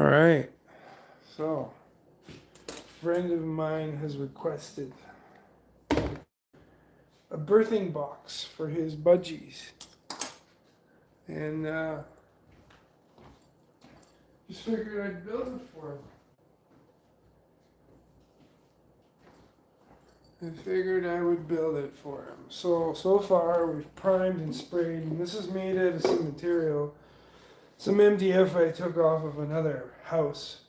All right. So, a friend of mine has requested a birthing box for his budgies. And just figured I'd build it for him. I figured I would build it for him. So far we've primed and sprayed, and this is made out of some material, some MDF I took off of another house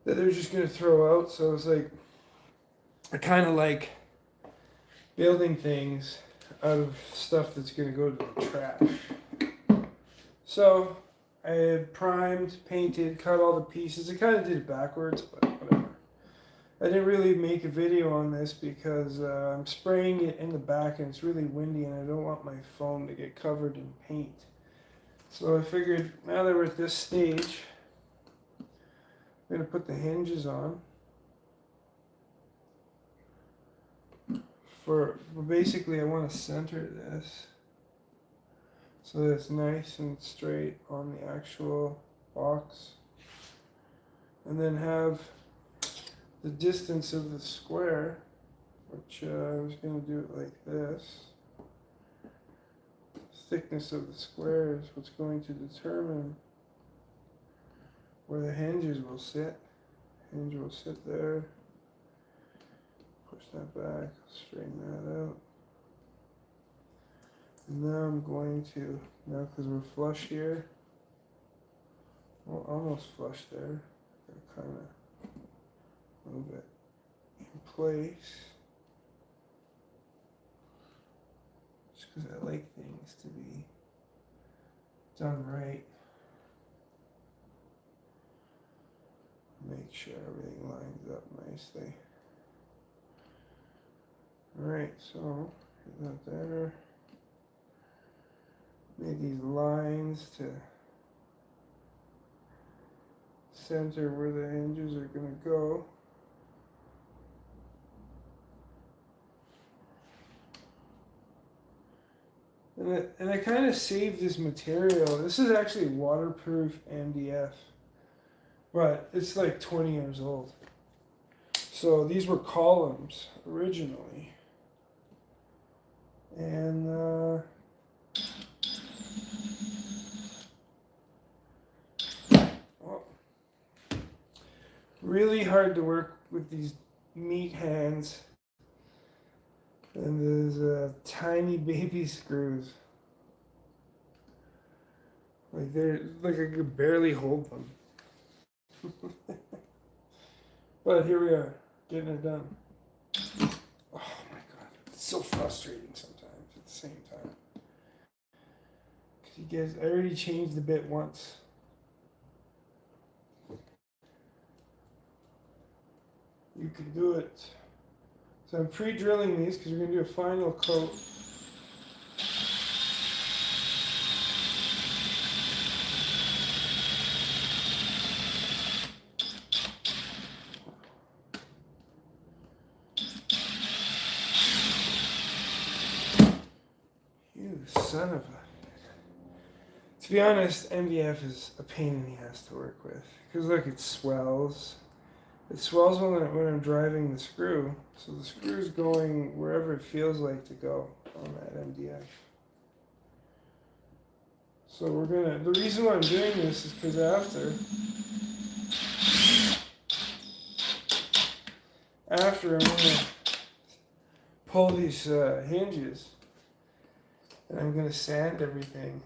that they're just gonna throw out. So it's like, I kind of like building things out of stuff that's gonna go to the trash. So I had primed, painted, cut all the pieces. I kind of did it backwards, but whatever. I didn't really make a video on this because I'm spraying it in the back and it's really windy and I don't want my phone to get covered in paint. So I figured now that we're at this stage, I'm going to put the hinges on. Basically I want to center this so that it's nice and straight on the actual box. And then have the distance of the square, which I was going to do it like this. The thickness of the square is what's going to determine where the hinges will sit. Hinge will sit there. Push that back, straighten that out. And now I'm going to, now because we're flush here, well, almost flush there, kind of move it in place, just because I like things to be done right. Make sure everything lines up nicely. Alright, so get that there. Made these lines to center where the hinges are going to go. And I kind of saved this material. This is actually waterproof MDF, but it's like 20 years old. So these were columns originally. And well, really hard to work with these meat hands. And there's tiny baby screws. Like I could barely hold them. But here we are, getting it done. Oh my god, it's so frustrating sometimes at the same time. Because you guys, I already changed the bit once. You can do it. So I'm pre-drilling these because we're going to do a final coat. You son of a... To be honest, MDF is a pain in the ass to work with. Because look, it swells. It swells when I'm driving the screw. So the screw's going wherever it feels like to go on that MDF. So we're gonna, the reason why I'm doing this is because after I'm gonna pull these hinges and I'm gonna sand everything.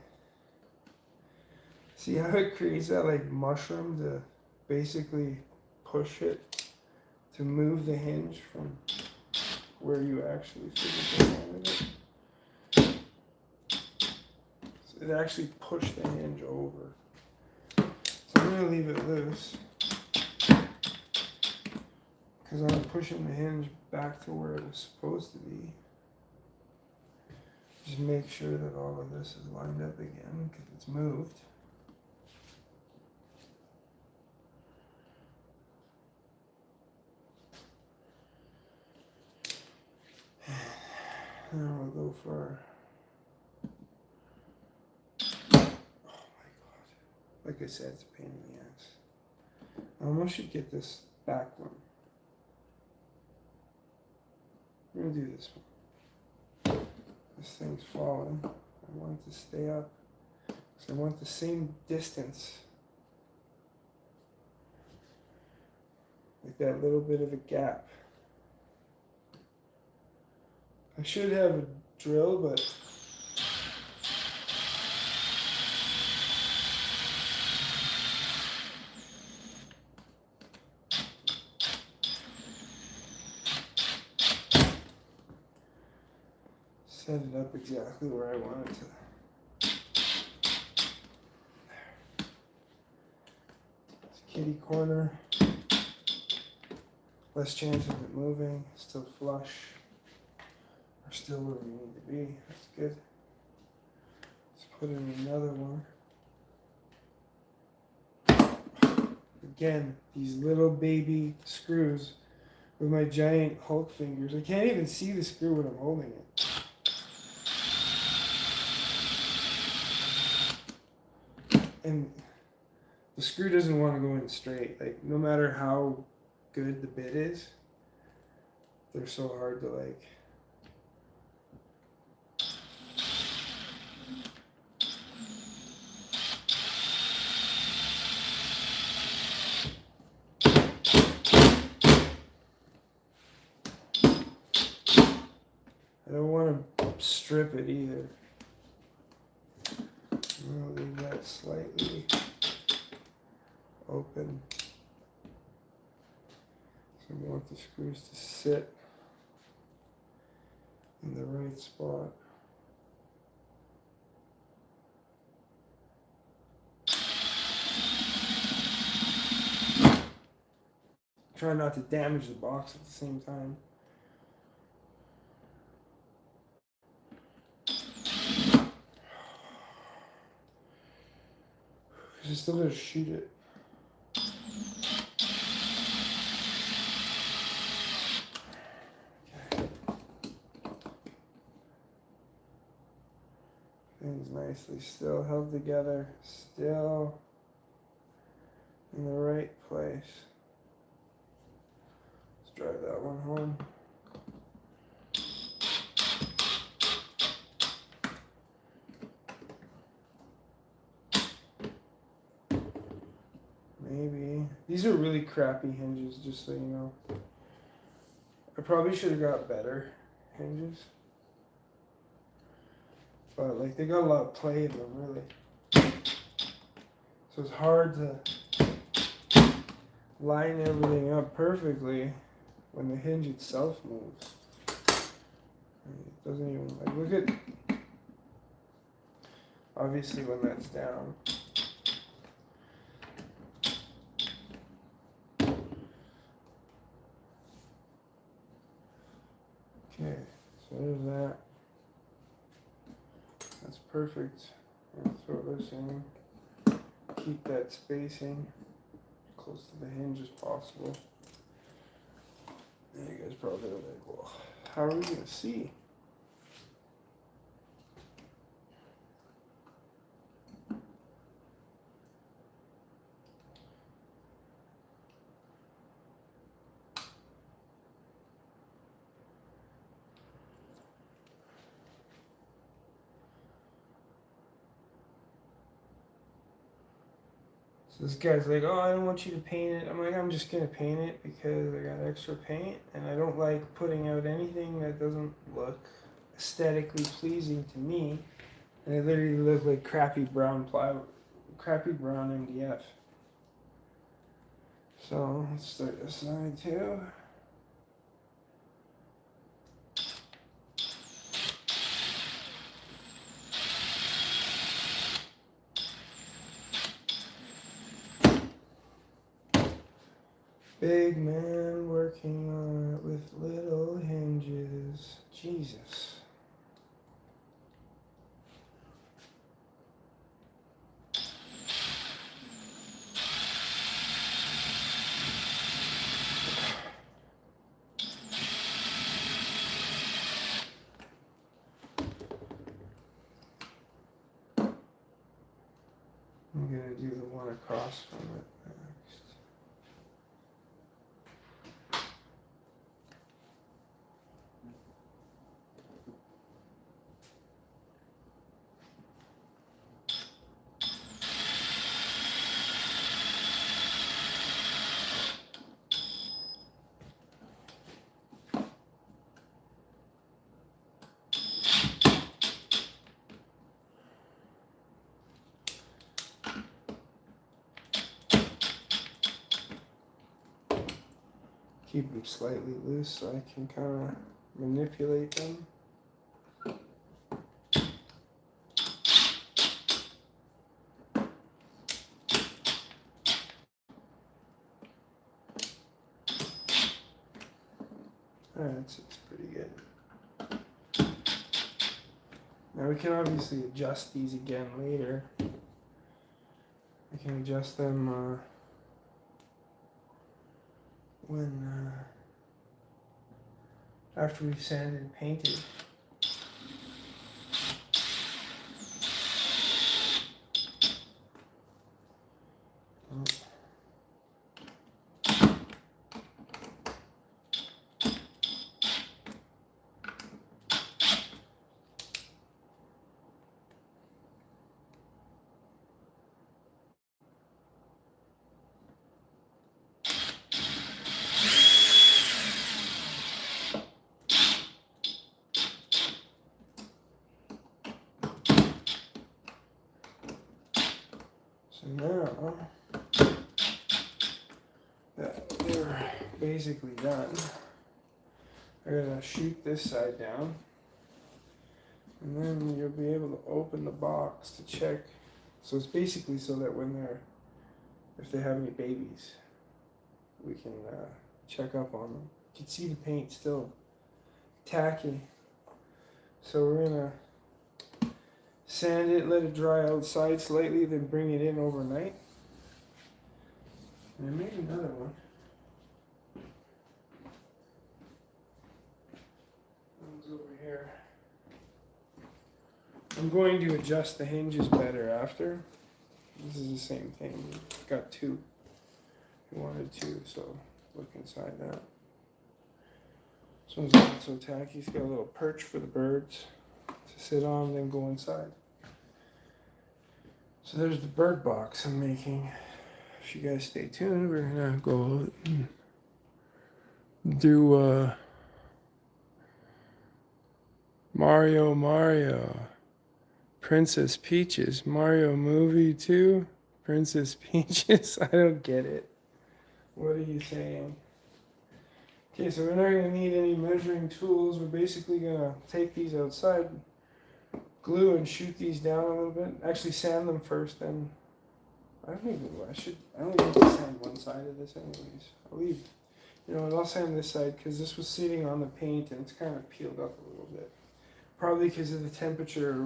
See how it creates that like mushroom to basically push it to move the hinge from where you actually physically landed it. So it actually pushed the hinge over. So I'm going to leave it loose because I'm pushing the hinge back to where it was supposed to be. Just make sure that all of this is lined up again because it's moved. Now we'll go for, oh my god, like I said, it's a pain in the ass. I almost should get this back one. I'm gonna do this one. This thing's falling. I want it to stay up. So I want the same distance. Like that little bit of a gap. I should have a drill, but set it up exactly where I want it to. It's a kitty corner. Less chance of it moving. Still flush. Or still where we need to be. That's good. Let's put in another one. Again, these little baby screws with my giant Hulk fingers. I can't even see the screw when I'm holding it. And the screw doesn't want to go in straight. Like, no matter how good the bit is, they're so hard to like. I don't want to strip it either. I'm going to leave that slightly open. So I want the screws to sit in the right spot. Try not to damage the box at the same time. Because you're still going to shoot it. Okay. Things nicely still held together. Still in the right place. Let's drive that one home. Maybe. These are really crappy hinges, just so you know. I probably should have got better hinges. But like, they got a lot of play in them, really. So it's hard to line everything up perfectly when the hinge itself moves. It doesn't even, like, look at, obviously when that's down. Okay, so there's that. That's perfect. I'm gonna throw this in. Keep that spacing close to the hinge as possible. And you guys probably are like, well, how are we gonna see? So this guy's like, oh, I don't want you to paint it. I'm like, I'm just gonna paint it because I got extra paint and I don't like putting out anything that doesn't look aesthetically pleasing to me. And it literally looked like crappy brown plywood, crappy brown MDF. So let's start this side too. Big man working on it with little hinges. Jesus. I'm gonna do the one across from it next. keep them slightly loose so I can kind of manipulate them. It's pretty good. Now we can obviously adjust these again later. I can adjust them when after we've sanded and painted. So now that they're basically done, I'm gonna shoot this side down, and then you'll be able to open the box to check. So it's basically so that if they have any babies, we can check up on them. You can see the paint still tacky. So we're gonna sand it, let it dry outside slightly, then bring it in overnight. And I made another one. One's over here. I'm going to adjust the hinges better after. This is the same thing. It's got two. We wanted two, so look inside that. This one's not so tacky. It's got a little perch for the birds to sit on, then go inside. So there's the bird box I'm making. If you guys stay tuned, we're gonna go do Mario, Princess Peaches, Mario movie 2, Princess Peaches. I don't get it. What are you saying? Okay, so we're not gonna need any measuring tools. We're basically gonna take these outside, glue and shoot these down a little bit. Actually sand them first, then I only need to sand one side of this anyways. I'll sand this side because this was sitting on the paint and it's kind of peeled up a little bit. Probably because of the temperature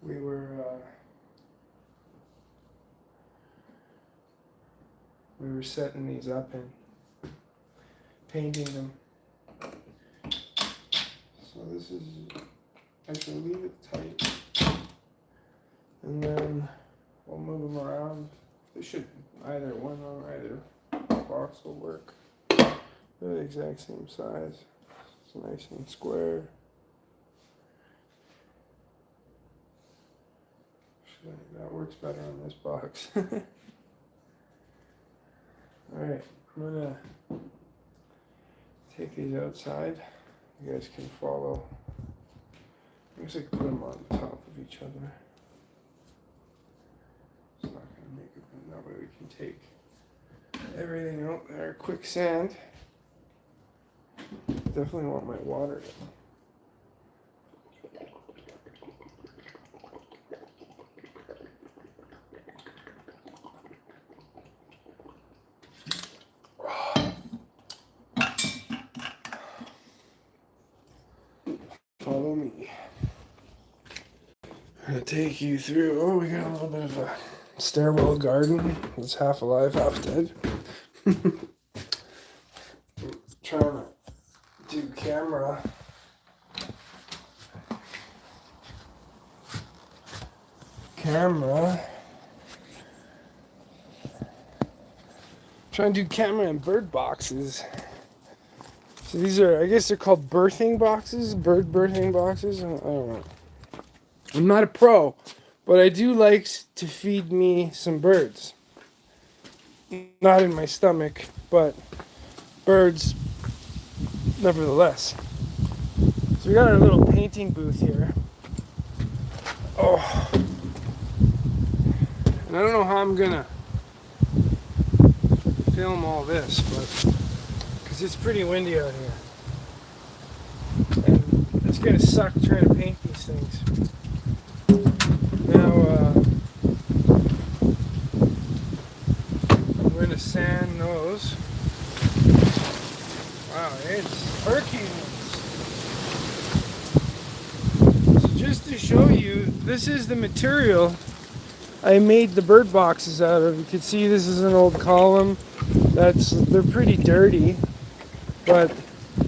we were setting these up and painting them. So this is, actually leave it tight, and then we'll move them around. They should, either one on either box will work. They're the exact same size. It's nice and square. That works better on this box. Alright, I'm gonna take these outside. You guys can follow. I guess I can put them on top of each other. It's not gonna make it, but that way we can take everything out there. Quick sand. Definitely want my water. Follow me. I'm gonna take you through. Oh, we got a little bit of a stairwell garden. It's half alive, half dead. Trying to do camera. Trying to do camera and bird boxes. So these are, I guess they're called birthing boxes, bird birthing boxes. I don't know. I'm not a pro, but I do like to feed me some birds. Not in my stomach, but birds nevertheless. So we got our little painting booth here. Oh. And I don't know how I'm gonna film all this, but because it's pretty windy out here. And it's going to suck trying to paint these things. Now, I'm going to sand those. Wow, it's hurricane winds. So just to show you, this is the material I made the bird boxes out of. You can see this is an old column. They're pretty dirty, but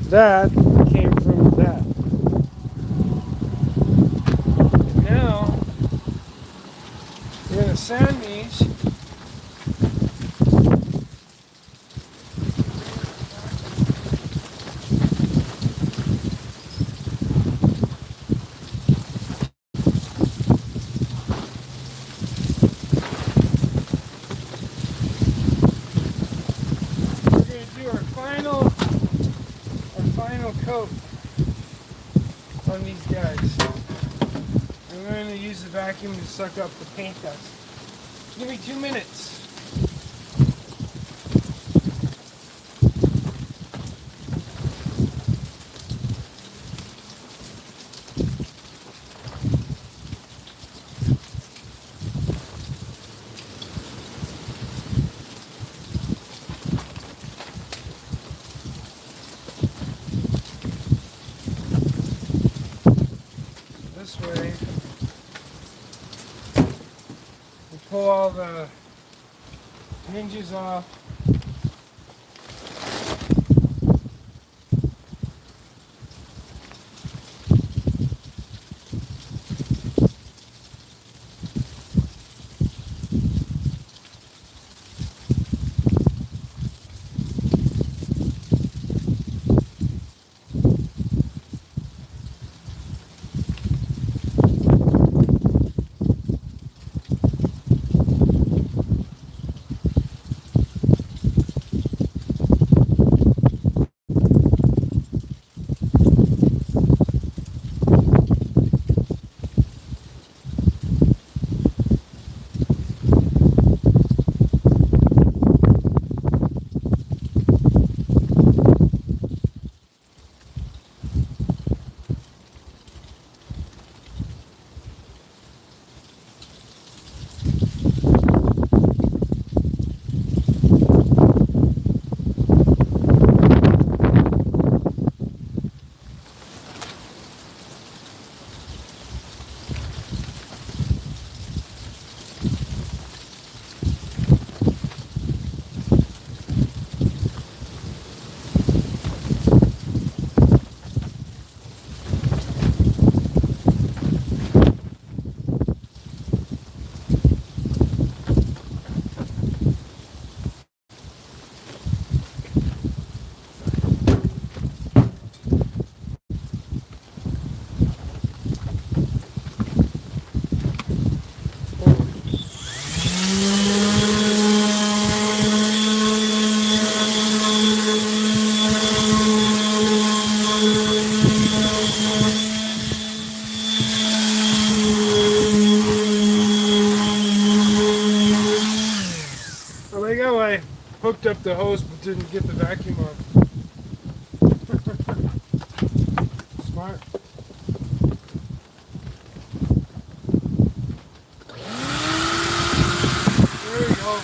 that came from that. And now we're gonna sand these. Final coat on these guys. I'm going to use the vacuum to suck up the paint dust. Give me 2 minutes. This way, we pull all the hinges off. Hooked up the hose but didn't get the vacuum on. Smart. There we go.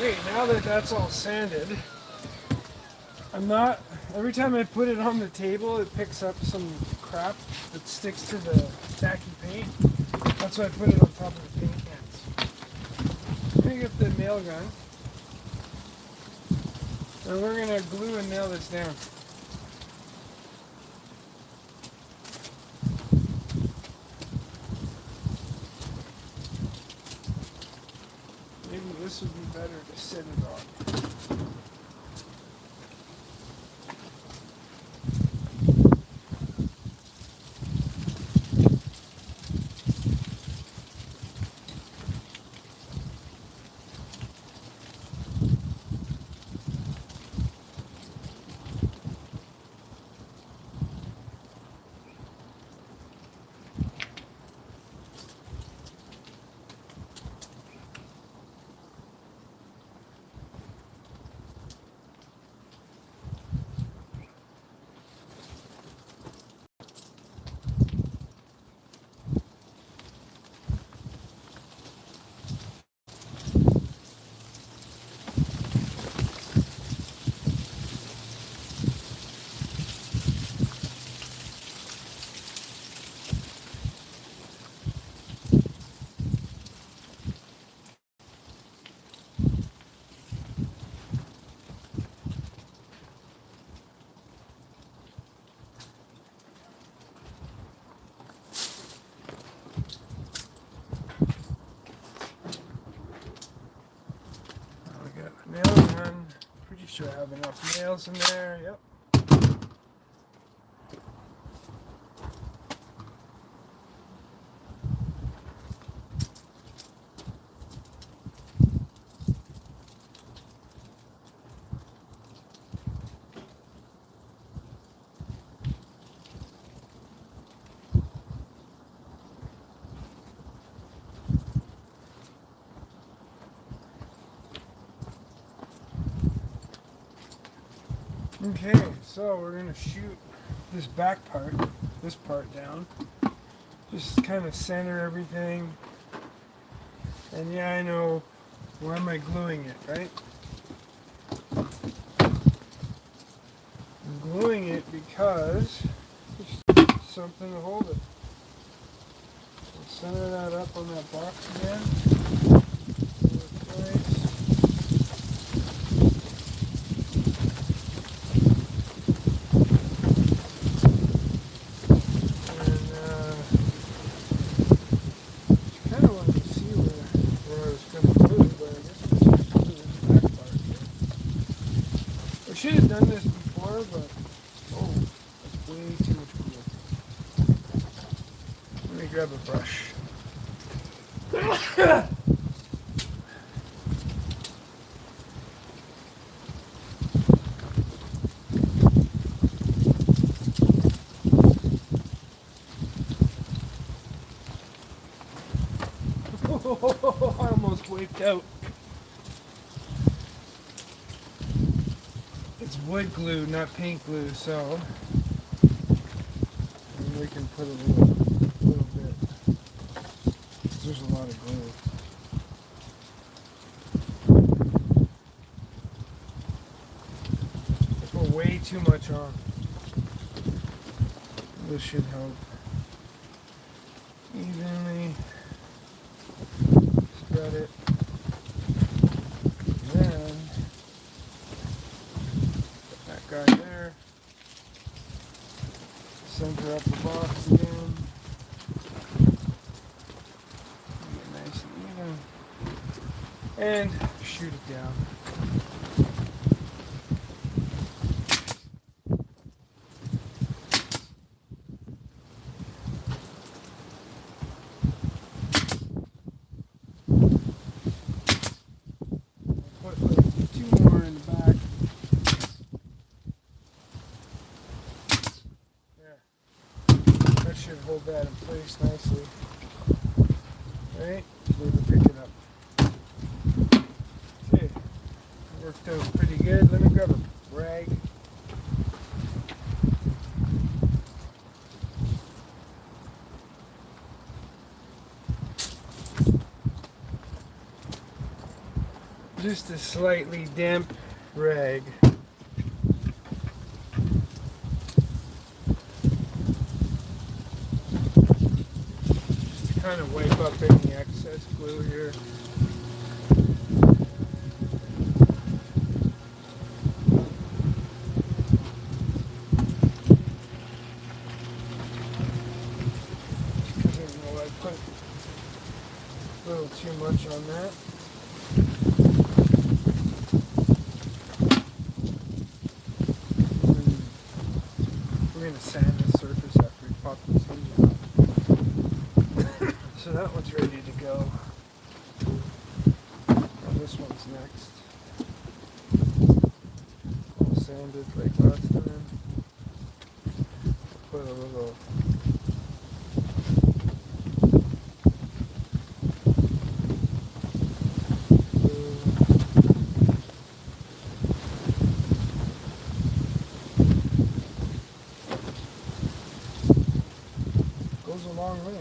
Okay, now that that's all sanded, I'm not, every time I put it on the table, it picks up some crap that sticks to the tacky paint. That's why I put it on top of the paint cans. I'm gonna get the nail gun, and we're gonna glue and nail this down. Maybe this would be better to sit it on. Nail gun. Pretty sure I have enough nails in there. Yep. Okay, so we're gonna shoot this back part, this part down. Just kind of center everything. And yeah, I know, why am I gluing it, right? I'm gluing it because there's something to hold it. So center that up on that box again. Nice. I should have done this before, but oh, that's way too much glue. Let me grab a brush. I almost wiped out. It's wood glue, not paint glue, so we can put a little bit. There's a lot of glue. I put way too much on. This should help. Evenly spread it. Then put that guy there. Center up the box again. Get nice and even. And shoot it down. Put like 2 more in the back. There. That should hold that in place nicely. Right? Maybe pick it up. Okay. Worked out pretty good. Let me grab a rag. just a slightly damp rag. Just to kind of wipe up any excess glue here. A little too much on that. We're going to sand the surface after we pop this hinge off. So that one's ready to go. And this one's next. All sanded like last time. Put a little goes a long way.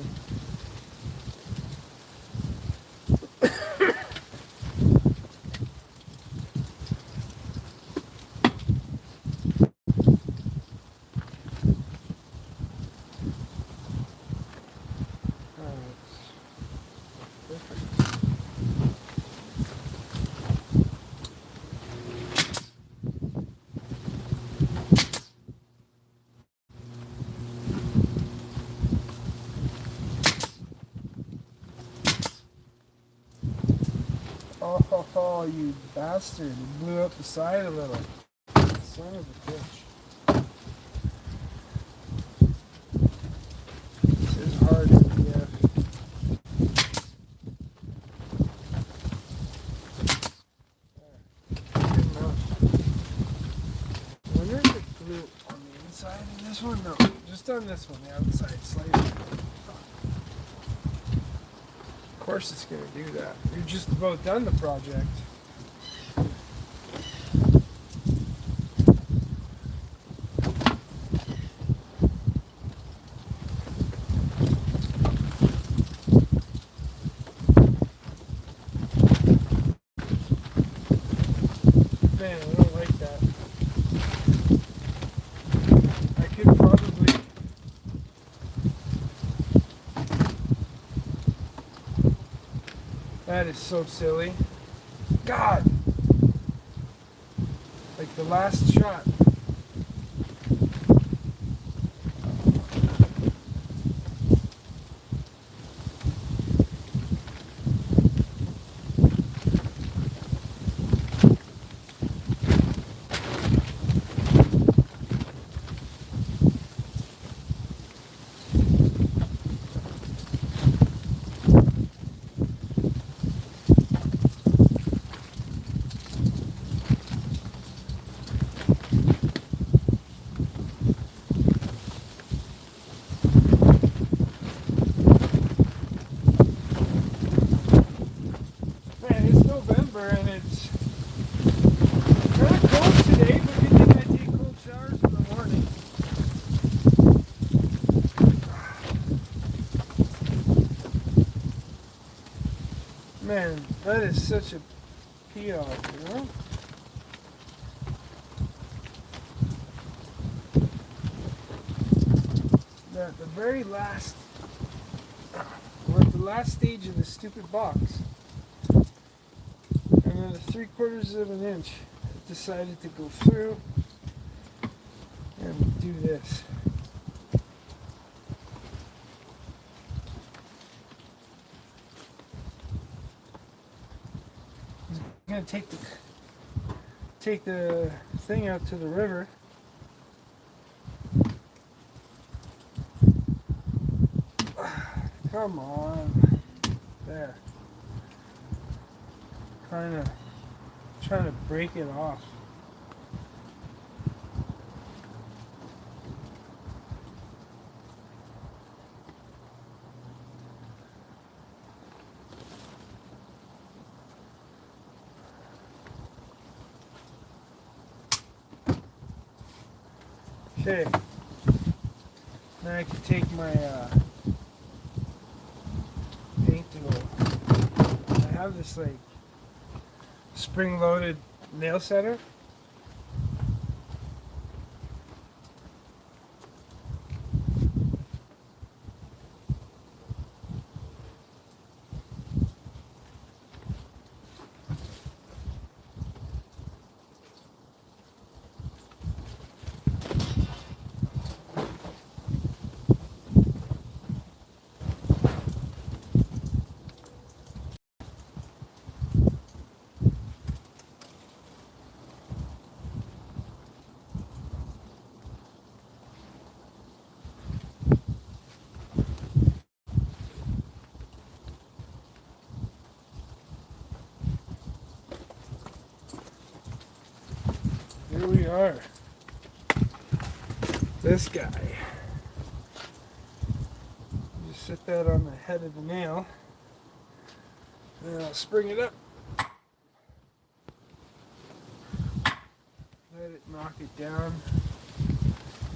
Oh, you bastard. It blew out the side a little. Son of a bitch. This is hard MDF. Good enough. I wonder if it blew on the inside in this one? No, just on this one, the outside slightly. Of course it's going to do that. You're just about done the project. Man, I don't like that. I could probably... That is so silly. God! Like the last shot. And it's kind of cold today, but good thing I take cold showers in the morning. Man, that is such a pee-off, you know? At the very last, we're at the last stage of this stupid box. And then the 3/4 of an inch decided to go through and do this. I'm gonna take the thing out to the river. Come on, there. Trying to break it off. Okay. Now I can take my paint tool. I have this like spring-loaded nail setter. Here we are. This guy. Just set that on the head of the nail. And I'll spring it up. Let it knock it down.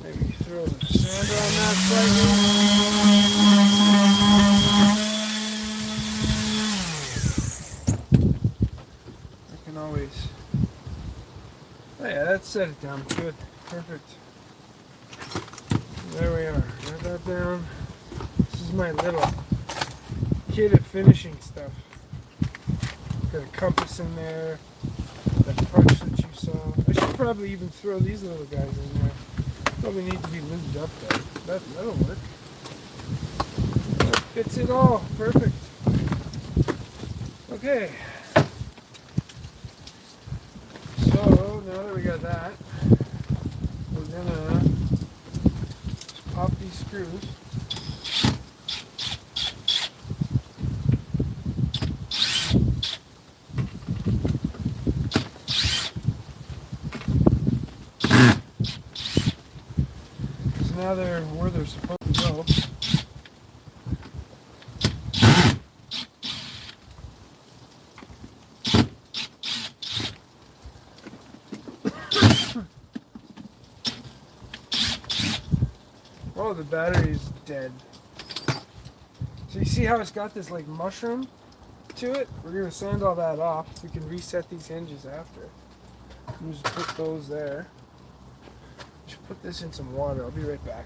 Maybe throw the sand on that slightly. I can always. Oh yeah, that set it down good. Perfect. There we are. Got that down. This is my little kit of finishing stuff. Got a compass in there. That punch that you saw. I should probably even throw these little guys in there. Probably need to be lubed up though. That'll work. That fits it all. Perfect. Okay. So now that we got that, we're gonna just pop these screws. Because now they're where they're supposed to go. Oh, the battery's dead. So you see how it's got this like mushroom to it? We're gonna sand all that off. We can reset these hinges after. We'll just put those there. Just put this in some water. I'll be right back.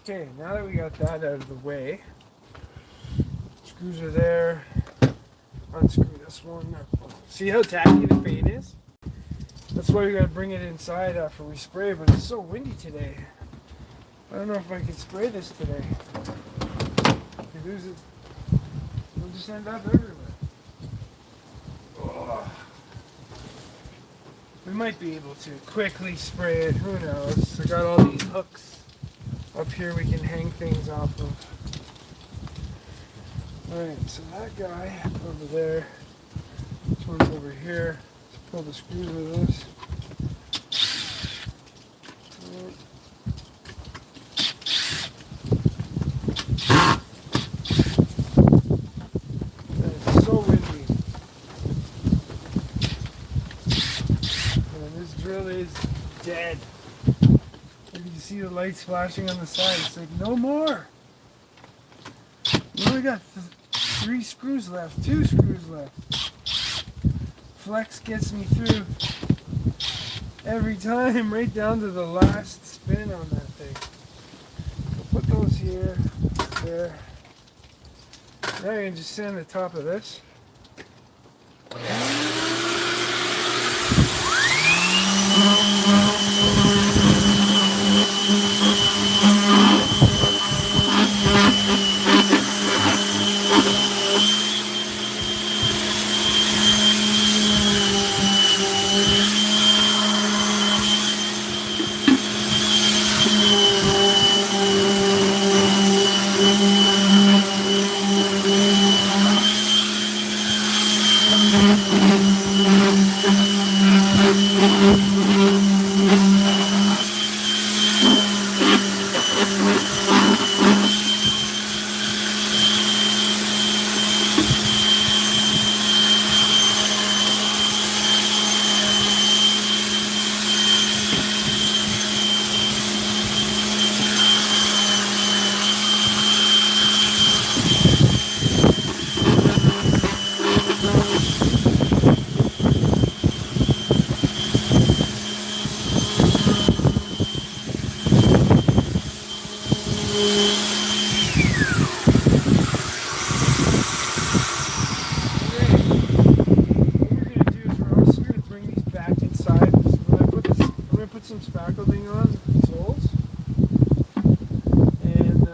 Okay, now that we got that out of the way, screws are there. Unscrew this one. See how tacky the paint is? That's why we gotta bring it inside after we spray, but it's so windy today. I don't know if I can spray this today. We'll just end up everywhere. Oh. We might be able to quickly spray it, who knows? I got all these hooks up here we can hang things off of. Alright, so that guy over there, this one's over here. Let's pull the screws with this. It's so windy. And this drill is dead. You can see the lights flashing on the side. It's like, no more. We only got 3 screws left, 2 screws left. flex gets me through every time, right down to the last spin on that thing. So put those here, there. Now I can just sand the top of this. Some spackling on these holes, and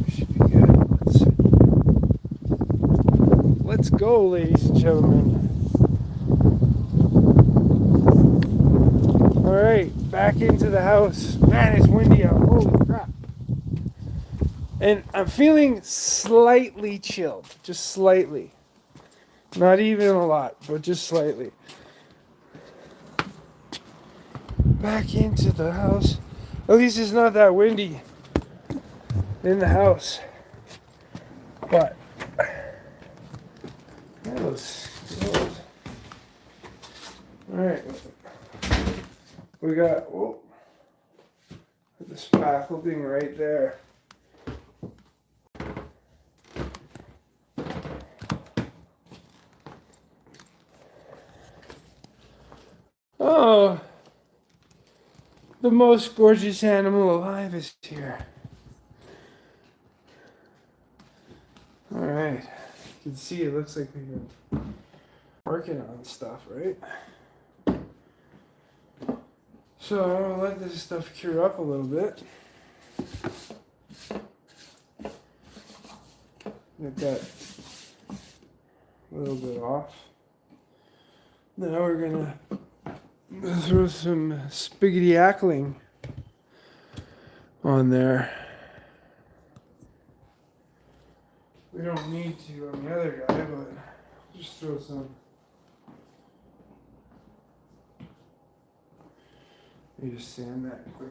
should be good. Let's go, ladies and gentlemen. All right, back into the house. Man, it's windy out. Holy crap! And I'm feeling slightly chilled, just slightly. Not even a lot, but just slightly. Back into the house. At least it's not that windy in the house. But those. Alright. We got the spackle thing right there. Oh, the most gorgeous animal alive is here. Alright. You can see it looks like we've been working on stuff, right? So I'm gonna let this stuff cure up a little bit. Get that a little bit off. Now we're gonna throw some spiggity ackling on there. We don't need to on the other guy, but just throw some. You just sand that quick.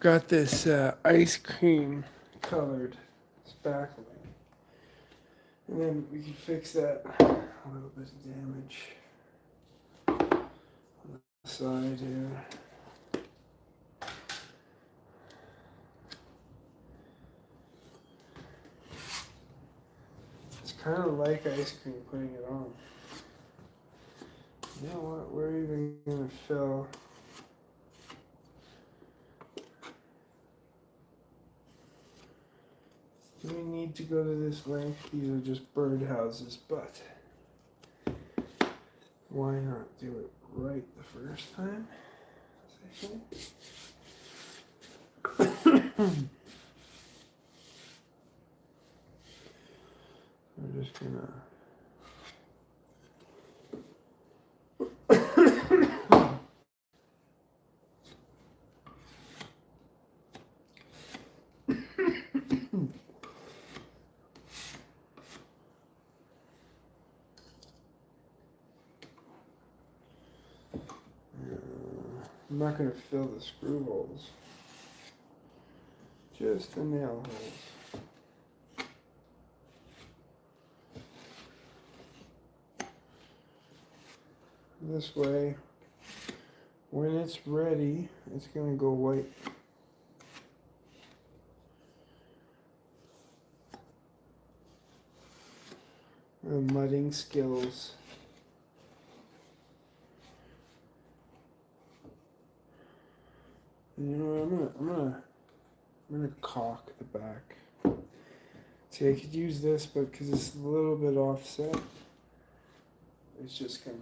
got this ice cream colored spackling. And then we can fix that a little bit of damage on the side here. It's kind of like ice cream putting it on. You know what? We're even gonna fill. Do we need to go to this length? These are just birdhouses, but why not do it right the first time? As I say. We're just gonna. I'm not going to fill the screw holes, just the nail holes. This way, when it's ready, it's going to go white. The mudding skills. You know what, I'm gonna caulk the back. See, I could use this, but because it's a little bit offset, it's just gonna.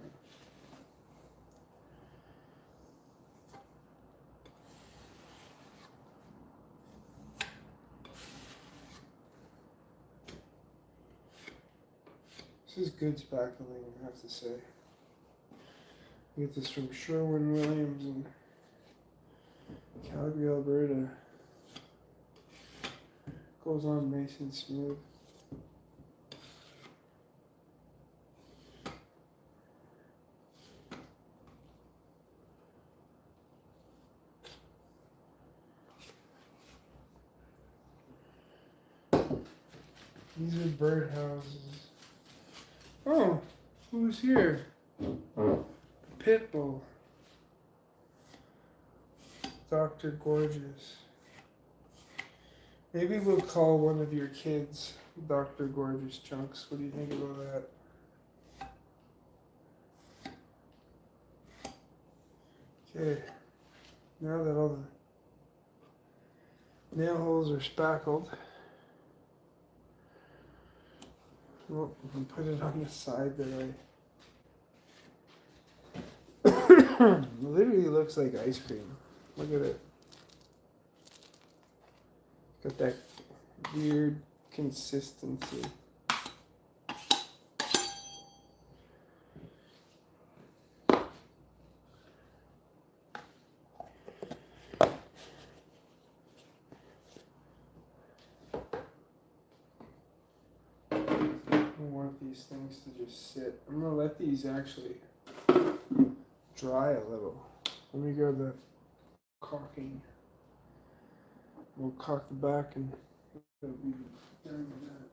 This is good spackling, I have to say. I get this from Sherwin-Williams in Calgary, Alberta. Goes on nice and smooth. These are birdhouses. Oh, who's here? Pitbull. Dr. Gorgeous. Maybe we'll call one of your kids Dr. Gorgeous Chunks. What do you think about that? Okay. Now that all the nail holes are spackled, we'll put it on the side that it literally looks like ice cream. Look at it. Got that weird consistency. I want these things to just sit. I'm gonna let these actually dry a little. Let me grab the caulking. We'll caulk the back and it'll be done with that.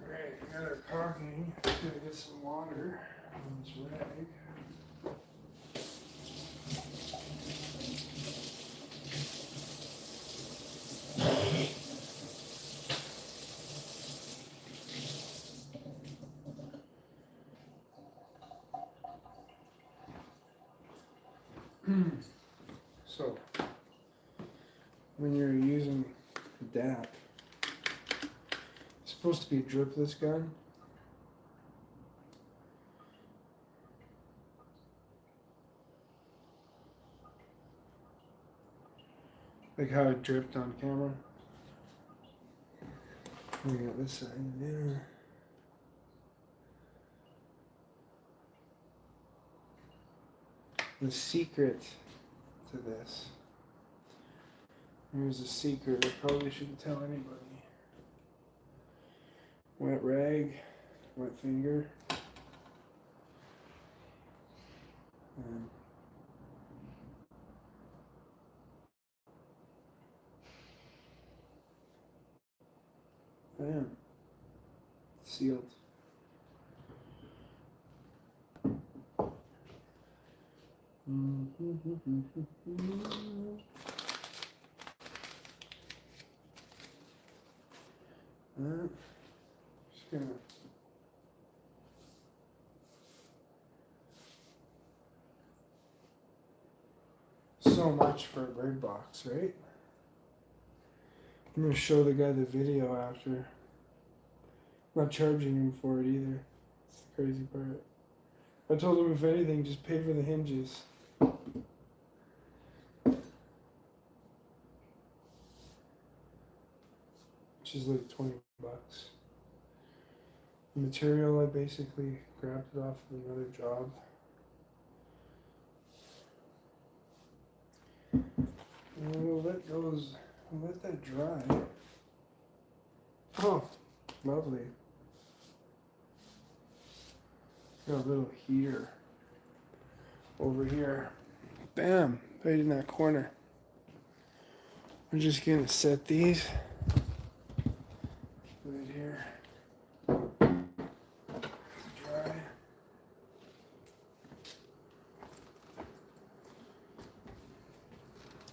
Alright, I got our caulking. Gonna get some water on this rag. So, when you're DAP. It's supposed to be a dripless gun. Like how it dripped on camera. We got this side there. The secret to this. Here's a secret I probably shouldn't tell anybody. Wet rag, wet finger. And bam. Sealed. Just gonna so much for a bird box, right? I'm gonna show the guy the video after. I'm not charging him for it either. It's the crazy part. I told him if anything, just pay for the hinges. Which is like 20 bucks. The material, I basically grabbed it off of another job. And we'll let that dry. Oh, lovely. Got a little heater over here. Bam, right in that corner. We're just gonna set these right here to dry.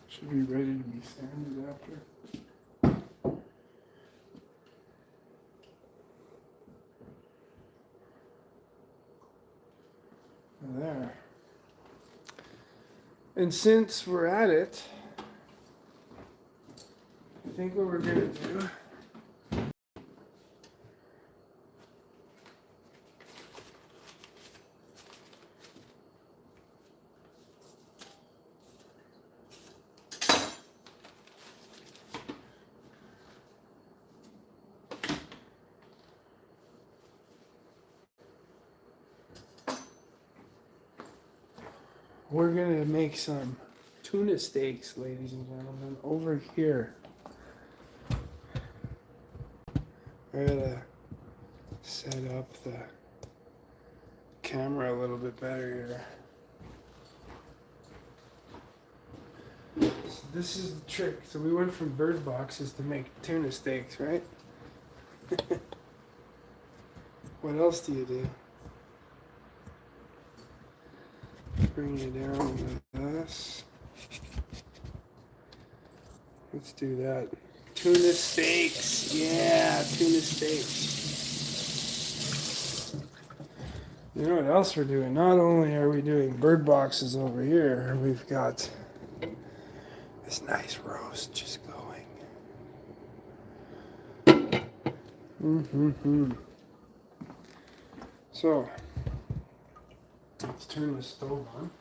Should be ready to be sanded after. There. And since we're at it, I think what we're gonna do we're gonna make some tuna steaks, ladies and gentlemen, over here. I gotta set up the camera a little bit better here. So this is the trick. So we went from bird boxes to make tuna steaks, right? What else do you do? Bring it down with this. Let's do that. Tuna steaks. Yeah, tuna steaks. You know what else we're doing? Not only are we doing bird boxes over here, we've got this nice roast just going. So, let's turn the stove on.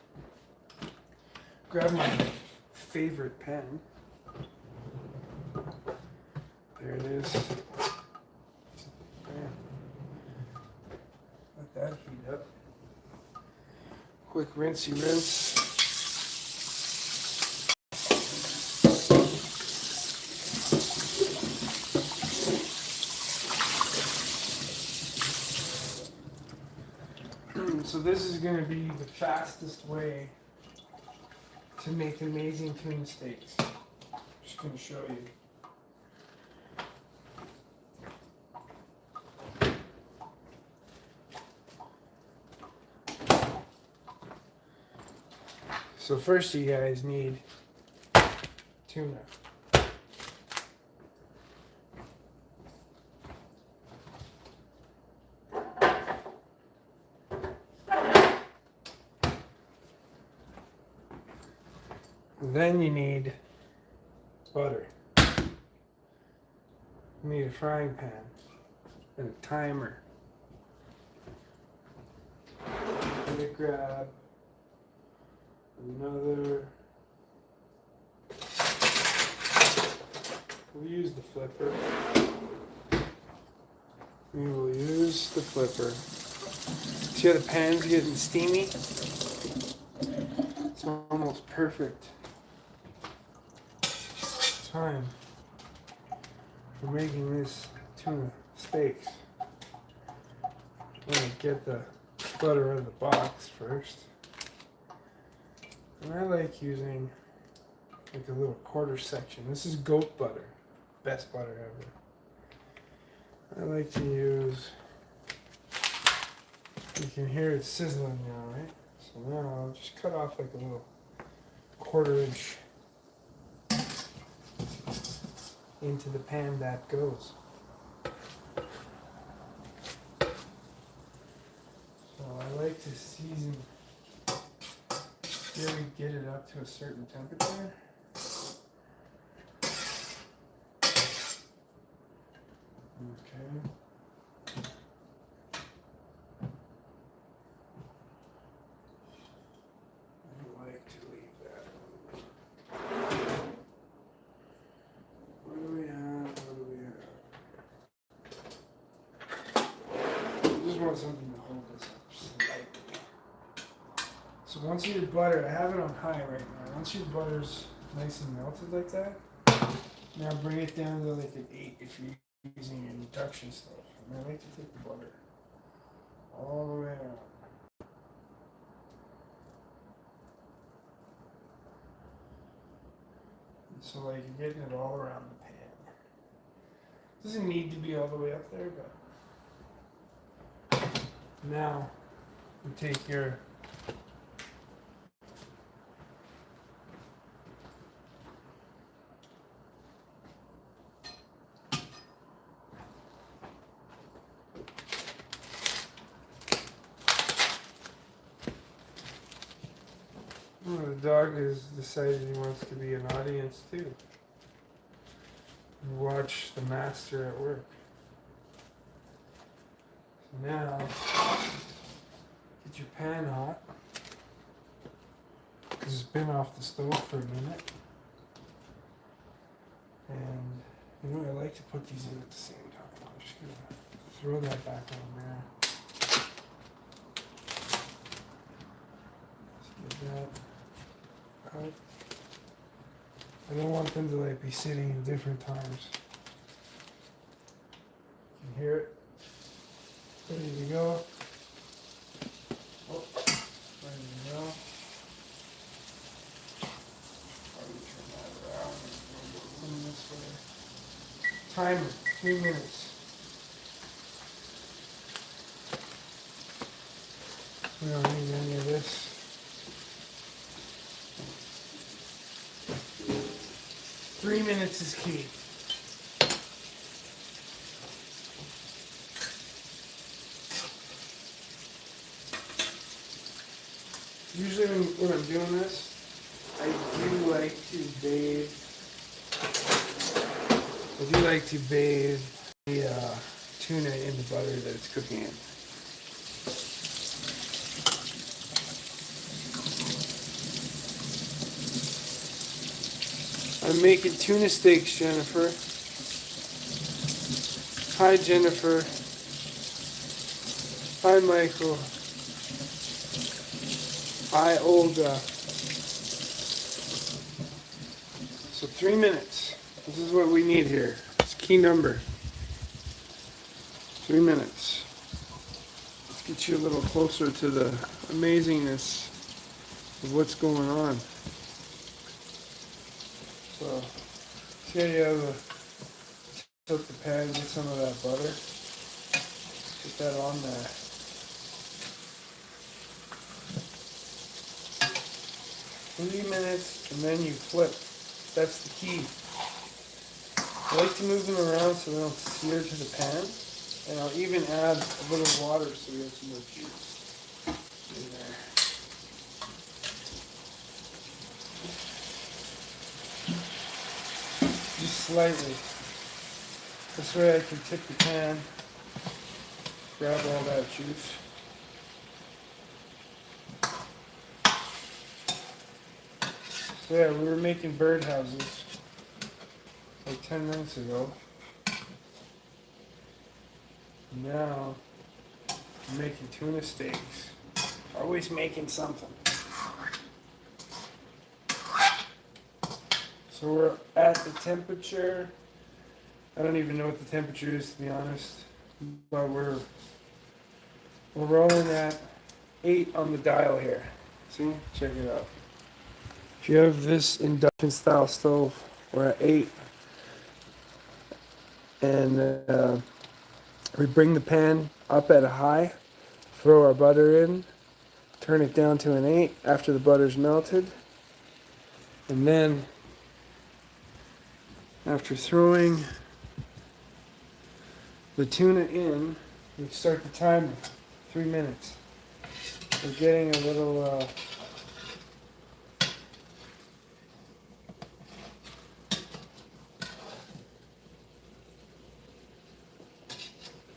Grab my favorite pen. There it is. There. Let that heat up. Quick rinsey rinse. So this is going to be the fastest way to make amazing tuna steaks. Just going to show you. So first you guys need tuna. Then you need butter. You need a frying pan and a timer. I'm gonna grab another. We'll use the flipper. We will use the flipper. See how the pan's getting steamy? It's almost perfect time for making this tuna steaks. I'm gonna get the butter out of the box first. And I like using like a little quarter section. This is goat butter. Best butter ever. I like to use, you can hear it sizzling now, right? So now I'll just cut off like a little 1/4 inch into the pan that goes. So I like to season, here we get it up to a certain temperature. Okay. I like to leave that. What do we have? I just want something to hold this up slightly. So once your butter, I have it on high right now. Once your butter's nice and melted like that, now bring it down to like an 8 if you're using your induction stove. And I like to take the butter all the way around. And so like you're getting it all around the pan. Doesn't need to be all the way up there, but now you take your the dog has decided he wants to be an audience too. Watch the master at work. So now, get your pan hot, because it's been off the stove for a minute. And you know, I like to put these in at the same time. I'm just going to throw that back on there. Let's get that. I don't want them to like be sitting in different times. You can hear it. Ready to go. Oh, ready to go. Probably turn that around and go this way. Timer, 3 minutes. We don't need any of this. 3 minutes is key. Usually when I'm doing this, I do like to bathe the tuna in the butter that it's cooking in. I'm making tuna steaks, Jennifer. Hi, Jennifer. Hi, Michael. Hi, Olga. So 3 minutes. This is what we need here. It's key number. 3 minutes. Let's get you a little closer to the amazingness of what's going on. So, see how you have to tilt the pan, get some of that butter. Get that on there. Three minutes, and then you flip. That's the key. I like to move them around so they don't sear to the pan. And I'll even add a little water so we have some more juice in there. Just slightly. This way I can tip the pan, grab all that juice. So yeah, we were making birdhouses like 10 minutes ago. Now I'm making tuna steaks. Always making something. So we're at the temperature. I don't even know what the temperature is, to be honest. But we're rolling at 8 on the dial here. See? Check it out. If you have this induction style stove, we're at 8. And we bring the pan up at a high, throw our butter in, turn it down to an 8 after the butter's melted. And then after throwing the tuna in, we start the timer. 3 minutes. We're getting a little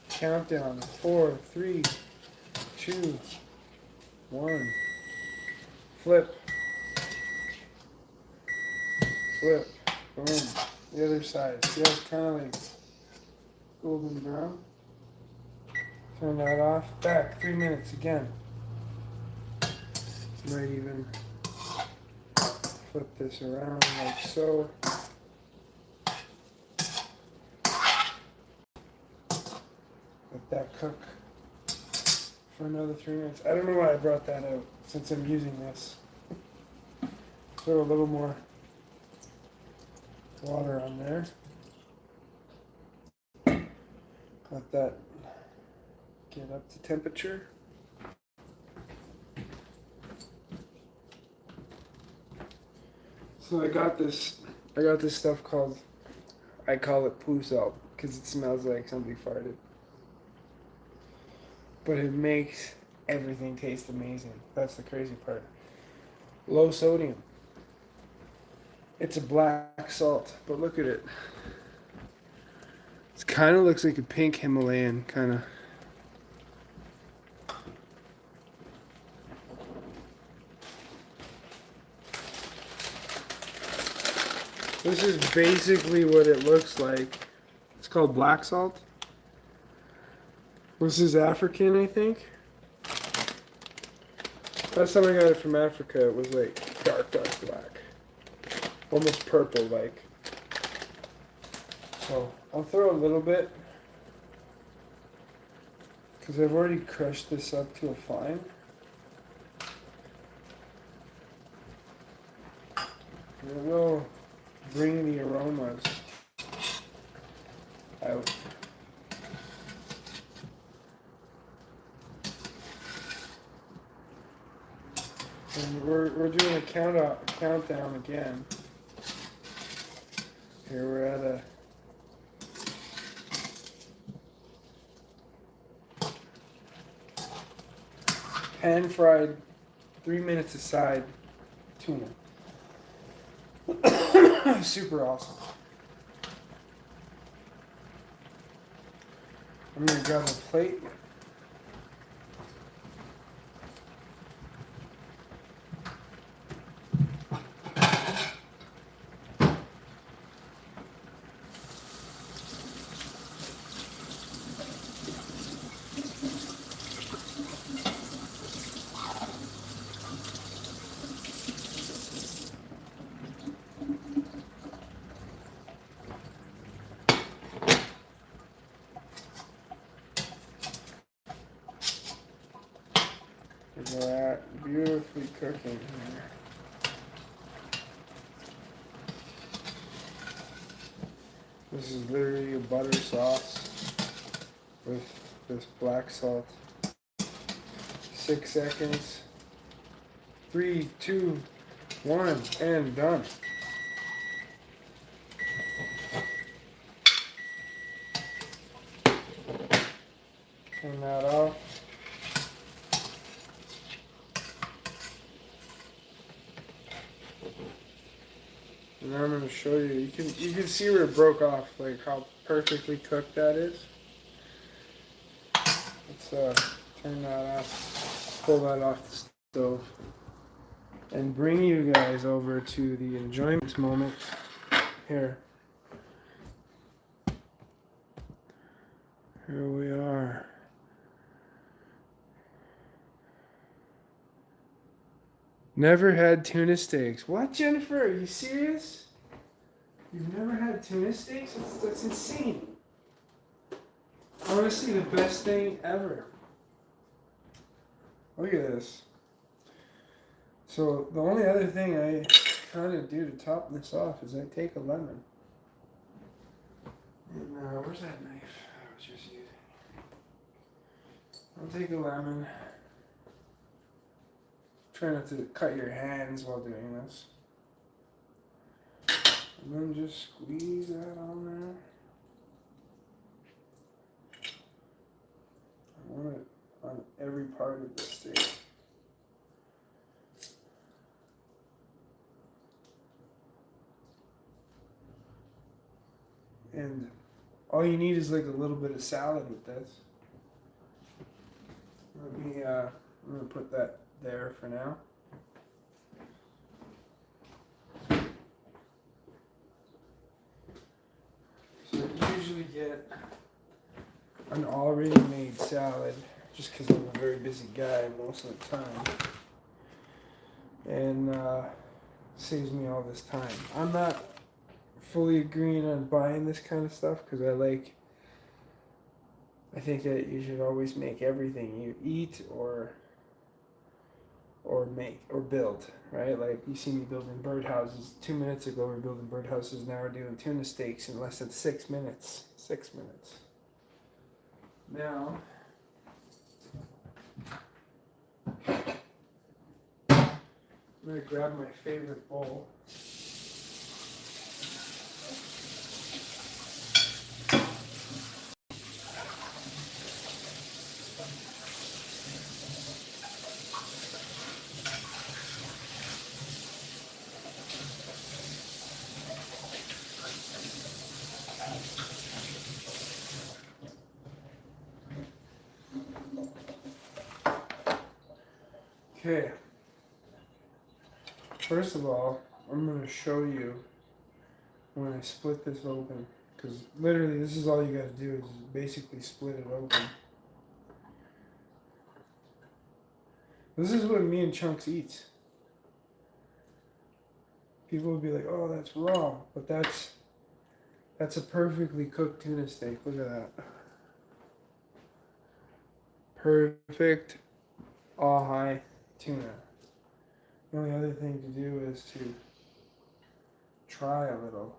countdown. 4, 3, 2, 1. Flip. Flip. Boom. The other side. See how it's kind of like golden brown? Turn that off. Back. 3 minutes again. Might even flip this around like so. Let that cook for another 3 minutes. I don't know why I brought that out since I'm using this. Throw a little more water on there. Let that get up to temperature. So I got this stuff called, I call it poo salt because it smells like somebody farted. But it makes everything taste amazing. That's the crazy part. Low sodium. It's a black salt, but look at it. It kind of looks like a pink Himalayan kind of. This is basically what it looks like. It's called black salt. This is African, I think. Last time I got it from Africa, it was like dark black. Almost purple like. So I'll throw a little bit because I've already crushed this up to a fine. It will bring the aromas out. And we're doing a countdown again. Here we're at a pan fried 3 minutes aside tuna. Super awesome. I'm gonna grab a plate. We're at beautifully cooking here. This is literally a butter sauce with this black salt. 6 seconds. 3, 2, 1, and done. Turn that off. And I'm gonna show you. You can see where it broke off, like how perfectly cooked that is. Let's turn that off, pull that off the stove, and bring you guys over to the enjoyment moment. Here we are. Never had tuna steaks. What, Jennifer? Are you serious? You've never had tuna steaks? That's insane. Honestly, the best thing ever. Look at this. So the only other thing I kind of do to top this off is I take a lemon. And where's that knife I was just using? I'll take a lemon. Try not to cut your hands while doing this. And then just squeeze that on there. I want it on every part of the steak. And all you need is like a little bit of salad with this. I'm gonna put that there for now. So I usually get an already made salad just because I'm a very busy guy most of the time. And saves me all this time. I'm not fully agreeing on buying this kind of stuff because I think that you should always make everything you eat or make or build, right? Like you see me building birdhouses 2 minutes ago. We're building birdhouses. Now we're doing tuna steaks in less than 6 minutes. 6 minutes. Now, I'm gonna grab my favorite bowl. Okay. First of all, I'm going to show you when I split this open. Because literally, this is all you got to do is basically split it open. This is what me and Chunks eats. People would be like, oh, that's raw. But that's a perfectly cooked tuna steak. Look at that. Perfect ahi tuna. The only other thing to do is to try a little.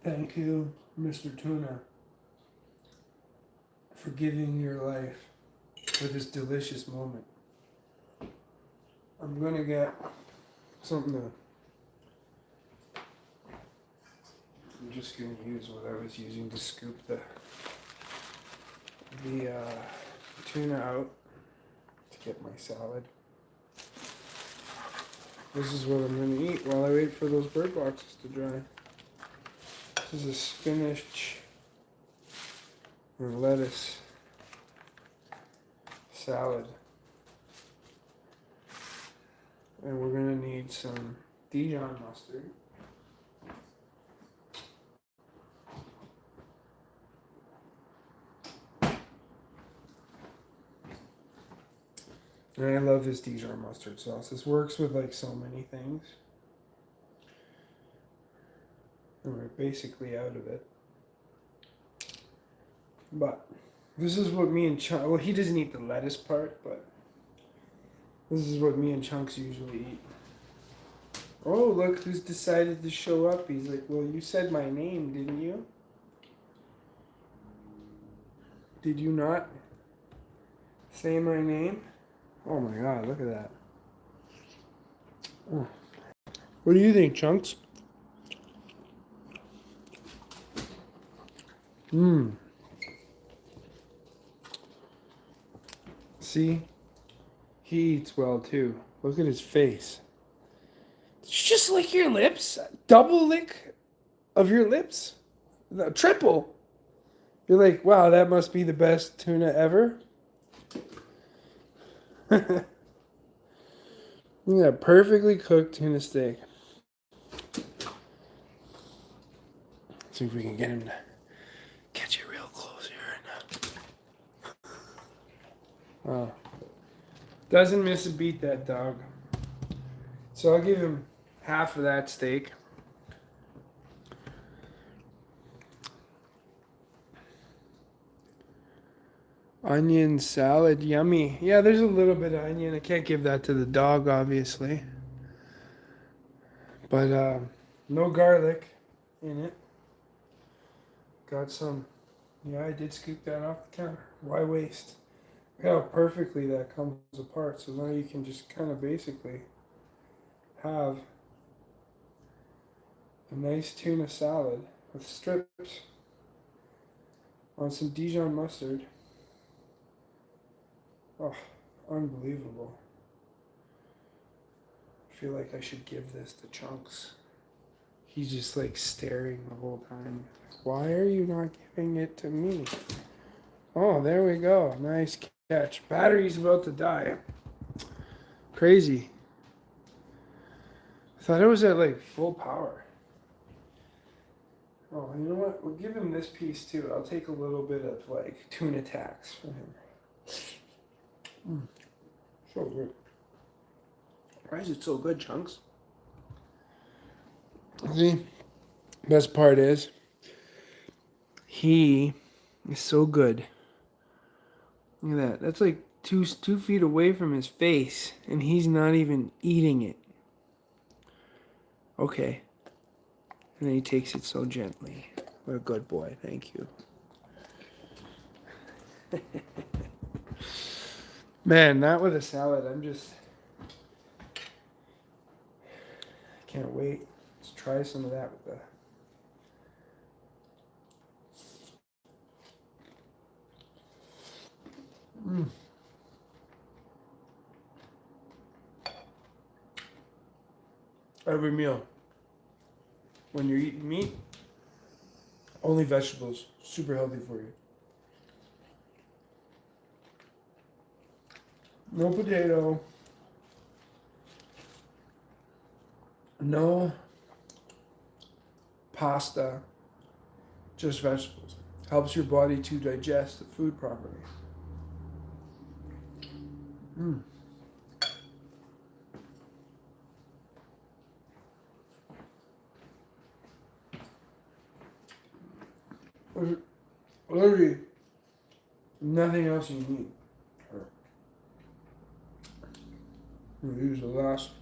Thank you, Mr. Tuna, for giving your life for this delicious moment. I'm gonna get something to. I'm just gonna use what I was using to scoop the tuna out to get my salad. This is what I'm gonna eat while I wait for those bird boxes to dry. This is a spinach and lettuce salad. And we're gonna need some Dijon mustard. And I love this Dijon mustard sauce. This works with like so many things. And we're basically out of it. But this is what me and Chunks, well, he doesn't eat the lettuce part, but this is what me and Chunks usually eat. Oh, look who's decided to show up. He's like, well, you said my name, didn't you? Did you not say my name? Oh my God, look at that. Oh. What do you think, Chunks? See? He eats well too. Look at his face. Did you just lick your lips? Double lick of your lips? No, triple. You're like, wow, that must be the best tuna ever. Yeah, perfectly cooked tuna steak. See if we can get him to catch it real close here. Oh. Doesn't miss a beat, that dog. So I'll give him half of that steak. Onion salad, yummy. Yeah, there's a little bit of onion. I can't give that to the dog, obviously. But no garlic in it. Got some. Yeah, I did scoop that off the counter. Why waste? Look how perfectly that comes apart. So now you can just kind of basically have a nice tuna salad with strips on some Dijon mustard. Oh, unbelievable. I feel like I should give this to Chunks. He's just like staring the whole time. Why are you not giving it to me? Oh, there we go. Nice catch. Battery's about to die. Crazy. I thought it was at like full power. Oh, you know what? We'll give him this piece too. I'll take a little bit of like tuna tax for him. So good. Why is it so good, Chunks? See, best part is he is so good. Look at that. That's like two feet away from his face, and he's not even eating it. Okay. And then he takes it so gently. What a good boy. Thank you. Man, not with a salad. I can't wait. Let's try some of that with the. Every meal. When you're eating meat, only vegetables. Super healthy for you. No potato. No pasta. Just vegetables. Helps your body to digest the food properly. There's literally nothing else you need. We'll use the last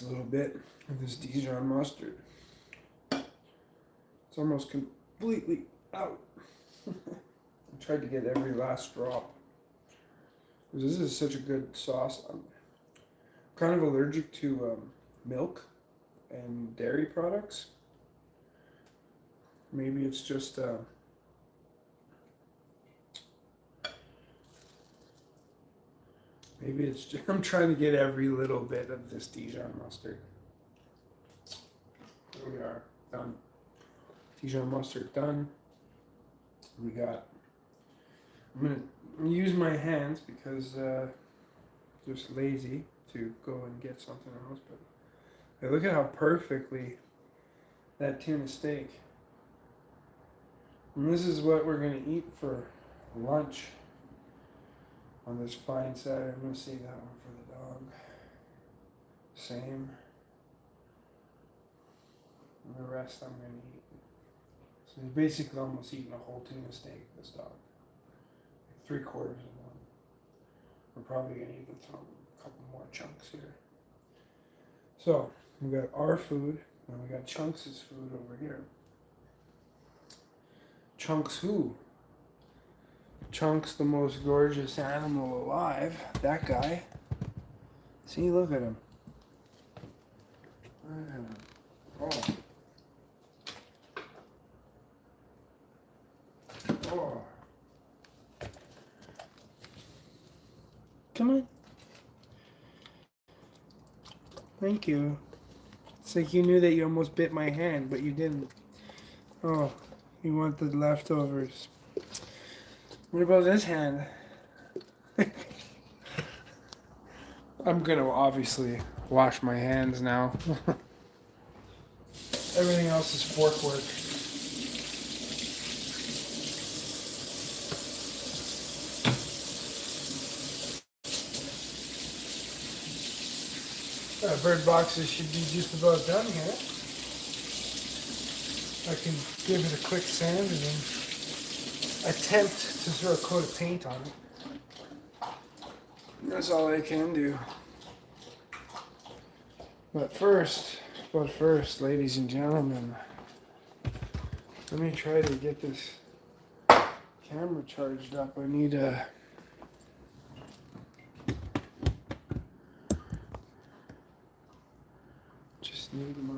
little bit of this Dijon mustard. It's almost completely out. I tried to get every last drop. This is such a good sauce. I'm kind of allergic to milk and dairy products. Maybe it's just I'm trying to get every little bit of this Dijon mustard. There we are, done. Dijon mustard done. I'm gonna use my hands because just lazy to go and get something else. But hey, look at how perfectly that tuna steak. And this is what we're gonna eat for lunch on this fine Saturday. I'm gonna save that one for the dog. Same. And the rest I'm gonna eat. So he's basically almost eating a whole tuna steak, this dog. Like 3/4 of one. We're probably gonna even throw a couple more chunks here. So we got our food, and we got Chunks' food over here. Chunks who? Chunks, the most gorgeous animal alive. That guy. See, look at him. Oh. Come on. Thank you. It's like you knew that you almost bit my hand, but you didn't. Oh, you want the leftovers. What about this hand? I'm gonna obviously wash my hands now. Everything else is fork work. Bird boxes should be just about done here. I can give it a quick sand and then attempt to throw a coat of paint on it. That's all I can do. But first, ladies and gentlemen, let me try to get this camera charged up. I need a... Just need my...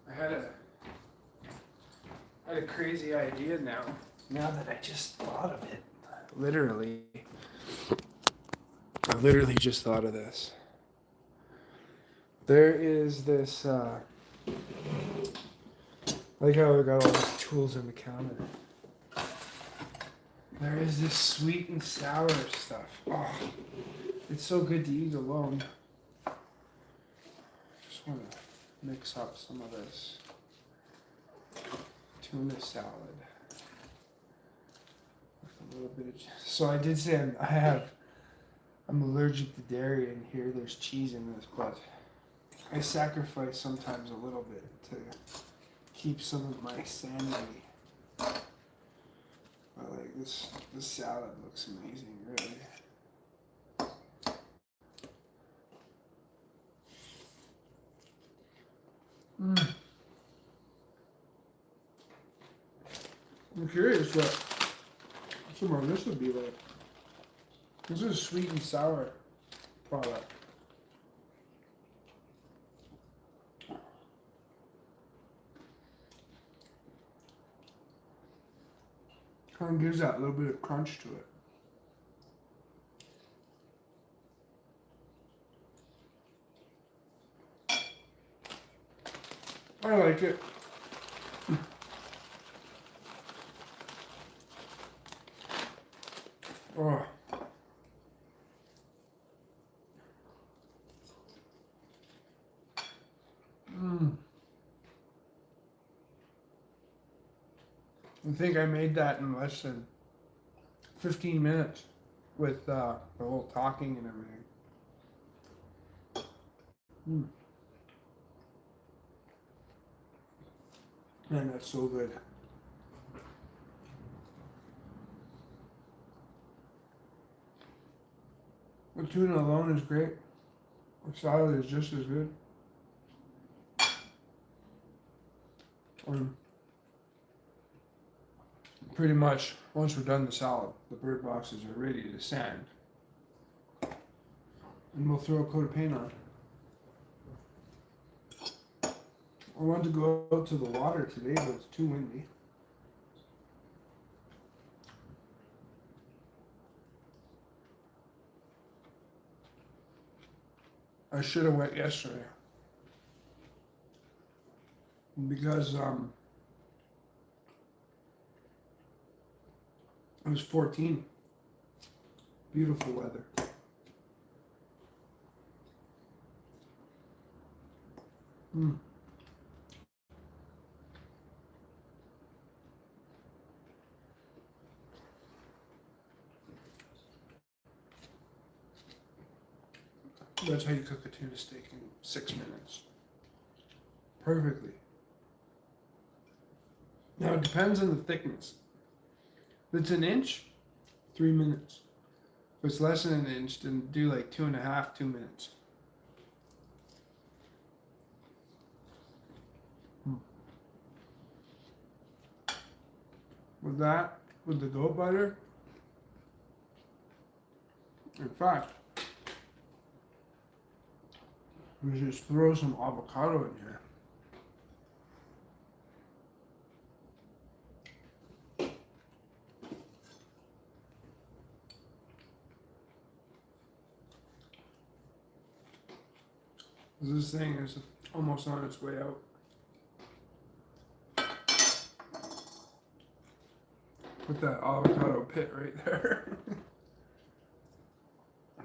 I had a crazy idea now that I just thought of it. Literally. I literally just thought of this. There is this, like how I got all these tools in the counter. There is this sweet and sour stuff. Oh, it's so good to eat alone. Just want to mix up some of this tuna salad with a little bit of. So I did say I'm allergic to dairy, and here there's cheese in this, but I sacrifice sometimes a little bit to keep some of my sanity. But like this salad looks amazing, really. I'm curious what some of this would be like. This is a sweet and sour product. Kind of gives that little bit of crunch to it. I like it. Oh. I think I made that in less than 15 minutes with the whole talking and everything. Man, that's so good. The tuna alone is great. The salad is just as good. Pretty much, once we're done the salad, the bird boxes are ready to sand. And we'll throw a coat of paint on. I wanted to go out to the water today, but it's too windy. I should have went yesterday. Because it was 14. Beautiful weather. That's how you cook a tuna steak in 6 minutes. Perfectly. Now it depends on the thickness. If it's an inch, 3 minutes. If it's less than an inch, then do like 2.5, 2 minutes. with that, with the goat butter. In fact, we just throw some avocado in here. This thing is almost on its way out. Put that avocado pit right there.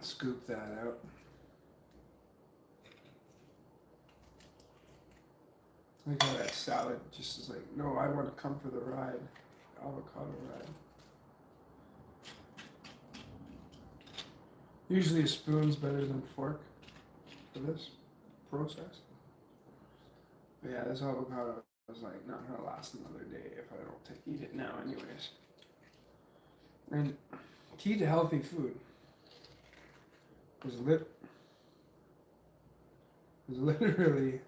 Scoop that out. Look at that salad. Just is like, no, I want to come for the ride. Avocado ride. Usually a spoon's better than a fork for this process. But yeah, this avocado is like not gonna last another day if I don't eat it now anyways. And key to healthy food is literally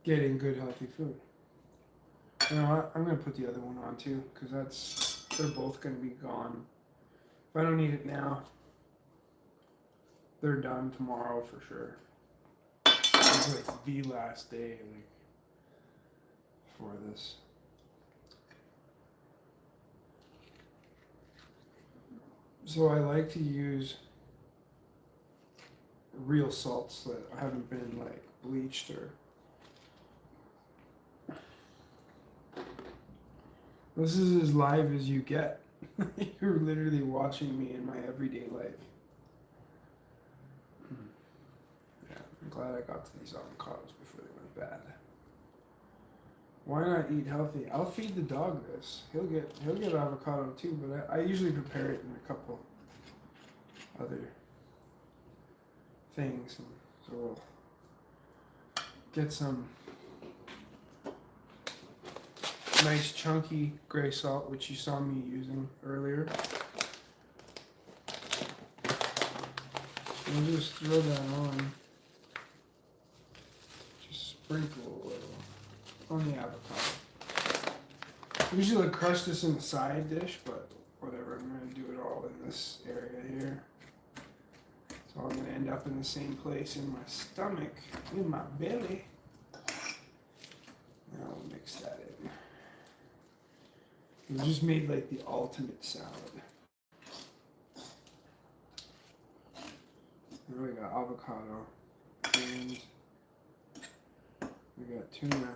getting good healthy food. You know what? I'm gonna put the other one on too, because they're both gonna be gone. If I don't eat it now, they're done tomorrow for sure. It's like the last day for this. So I like to use real salts that haven't been like bleached or. This is as live as you get. You're literally watching me in my everyday life. Yeah, I'm glad I got to these avocados before they went bad. Why not eat healthy? I'll feed the dog this. He'll get avocado too, but I usually prepare it in a couple other things. So we'll get some nice chunky gray salt, which you saw me using earlier. We'll just throw that on. Just sprinkle a little on the avocado. Usually I crush this in the side dish, but whatever, I'm going to do it all in this area here. It's all going to end up in the same place in my stomach, in my belly. Now we'll mix that in. We just made like the ultimate salad. And we got avocado and we got tuna.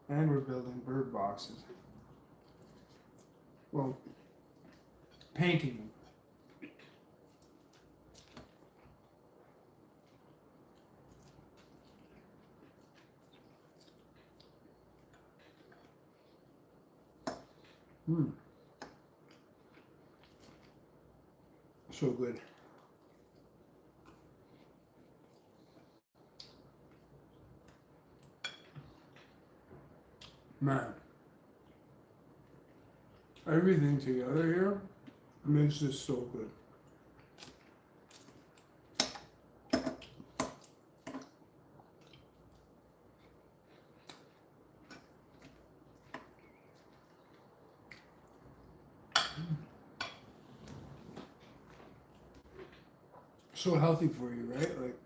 And we're building bird boxes. Well, painting them. So good. Man, everything together here makes this so good. So healthy for you, right? Like,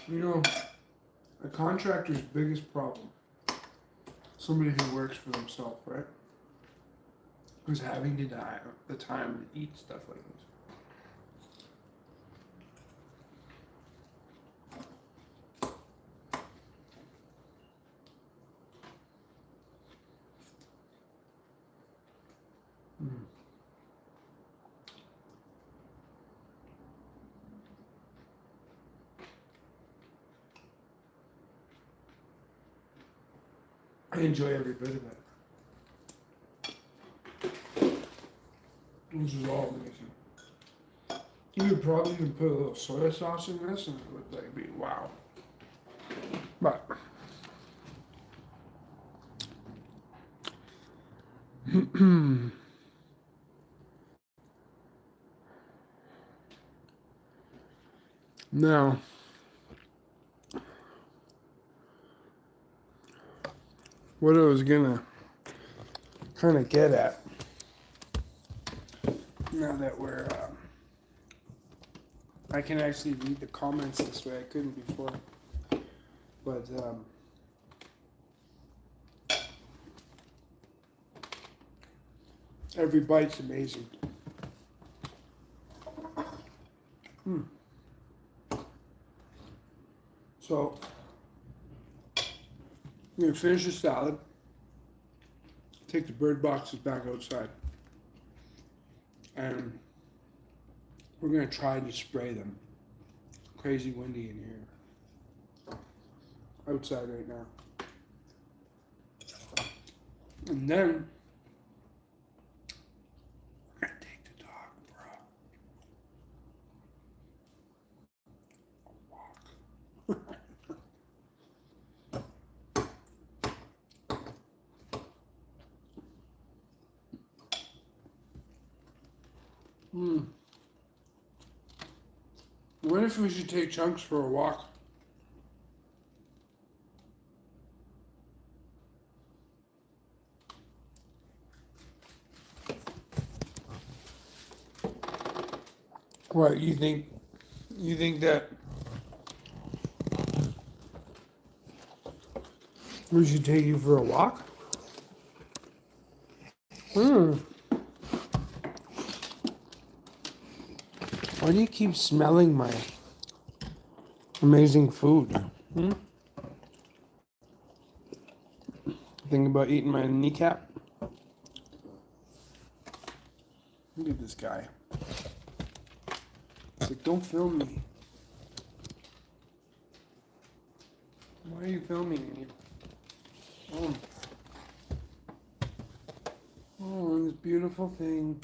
you know, a contractor's biggest problem, somebody who works for themselves, right, who's having to die the time to eat stuff like this. I enjoy every bit of it. This is all amazing. You could probably even put a little soy sauce in this and it would like be wow. But now what I was gonna kind of get at, now that I can actually read the comments this way. I couldn't before. But every bite's amazing. So I'm gonna finish the salad. Take the bird boxes back outside, and we're gonna try to spray them. Crazy windy in here. Outside right now. And then we're gonna take the dog for a walk. What if we should take Chunks for a walk? What, you think that we should take you for a walk? Why do you keep smelling my amazing food? Think about eating my kneecap? Look at this guy. It's like, don't film me. Why are you filming me? Oh, this beautiful thing.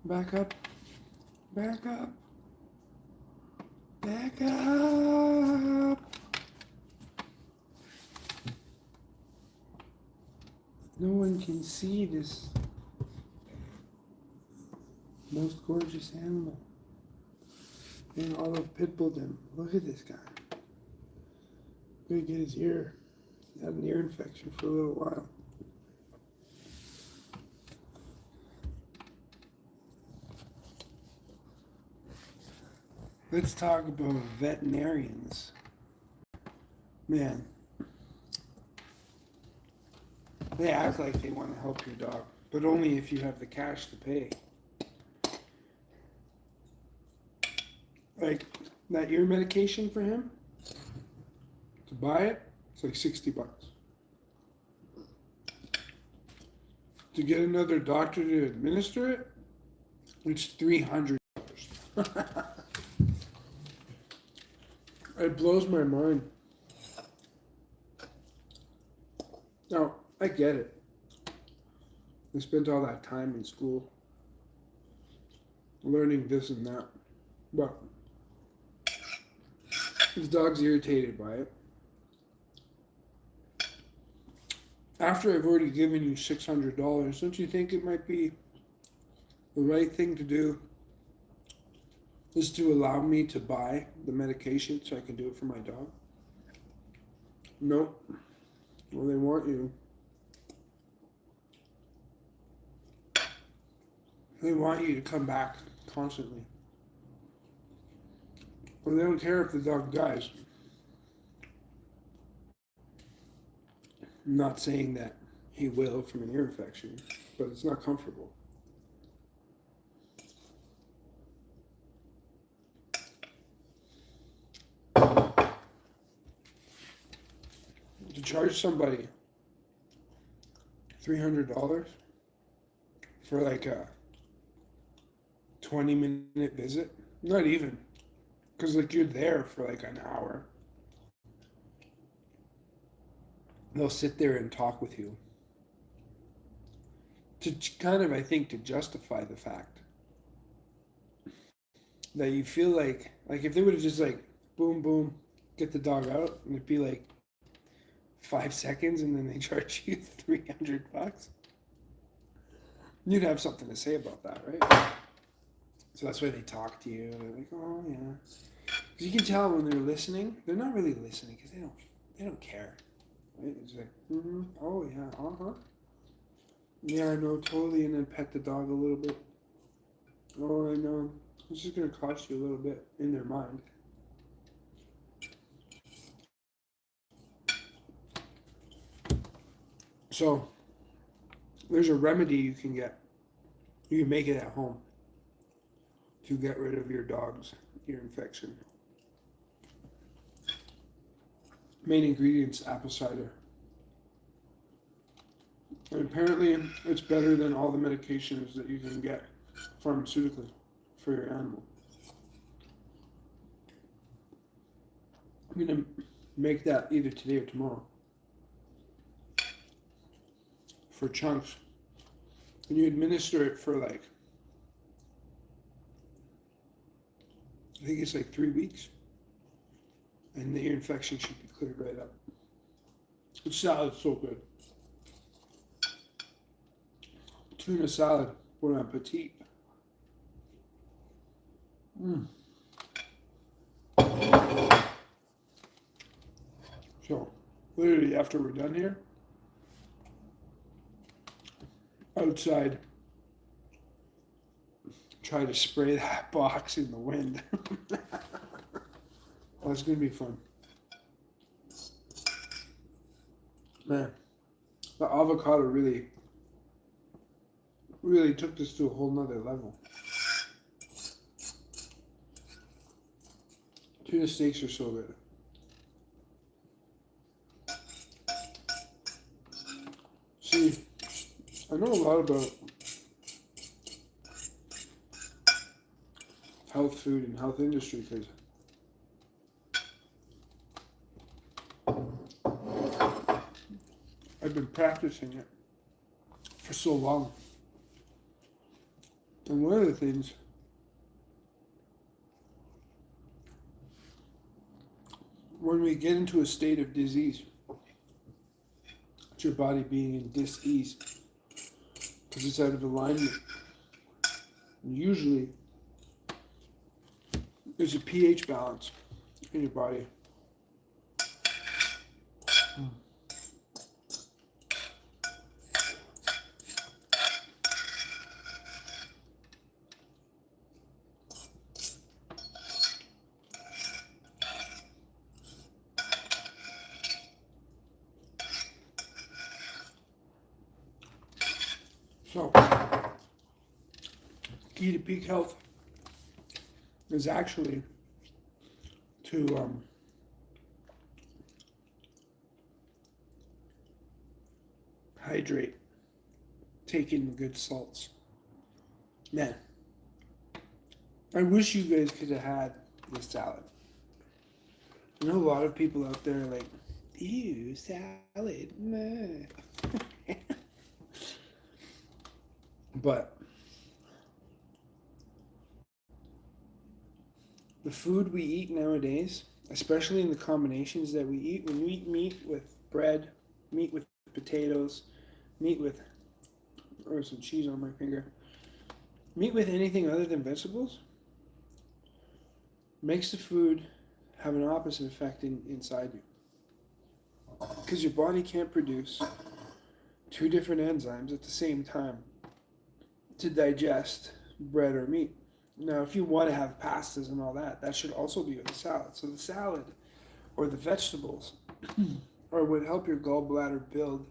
Back up. Back up. Back up. No one can see this most gorgeous animal in all of Pitbulldom. Look at this guy. I'm gonna get his ear. He had an ear infection for a little while. Let's talk about veterinarians. Man, they act like they want to help your dog, but only if you have the cash to pay. Like that ear medication for him, to buy it, it's like $60. To get another doctor to administer it, it's $300. It blows my mind. Now, I get it. I spent all that time in school learning this and that. But his dog's irritated by it. After I've already given you $600, don't you think it might be the right thing to do is to allow me to buy the medication so I can do it for my dog? Nope. Well, they want you. They want you to come back constantly. Well, they don't care if the dog dies. I'm not saying that he will from an ear infection, but it's not comfortable. To charge somebody $300 for like a 20-minute visit, not even, because like you're there for like an hour. They'll sit there and talk with you to kind of, I think, to justify the fact that you feel like if they would have just like boom boom get the dog out, and it'd be like 5 seconds, and then they charge you $300, you'd have something to say about that, right? So that's why they talk to you. They're like, oh yeah, because you can tell when they're listening. They're not really listening because they don't care. Right? It's like, oh yeah, yeah, I know, totally, and then pet the dog a little bit. Oh, I know. It's just gonna cost you a little bit in their mind. So there's a remedy you can get. You can make it at home to get rid of your dog's ear infection. Main ingredients: apple cider. And apparently, it's better than all the medications that you can get pharmaceutically for your animal. I'm gonna make that either today or tomorrow for chunks. And you administer it for like, I think it's like 3 weeks, and the ear infection should be cleared right up. The salad's so good. Tuna salad, bon appetit. So, literally after we're done here, outside, try to spray that box in the wind. Oh, it's gonna be fun. Man, the avocado really took this to a whole nother level. Tuna steaks are so good. See, I know a lot about health food and health industry because I've been practicing it for so long. And one of the things when we get into a state of disease, it's your body being in dis-ease because it's out of alignment. And usually, there's a pH balance in your body. So, key to peak health is actually to hydrate, take in the good salts. Man, I wish you guys could have had this salad. I know a lot of people out there are like, ew, salad. Meh. But the food we eat nowadays, especially in the combinations that we eat, when you eat meat with bread, meat with potatoes, meat with, or some cheese on my finger, meat with anything other than vegetables, makes the food have an opposite effect inside you. Because your body can't produce two different enzymes at the same time to digest bread or meat. Now, if you want to have pastas and all that, that should also be with the salad. So the salad or the vegetables or would help your gallbladder build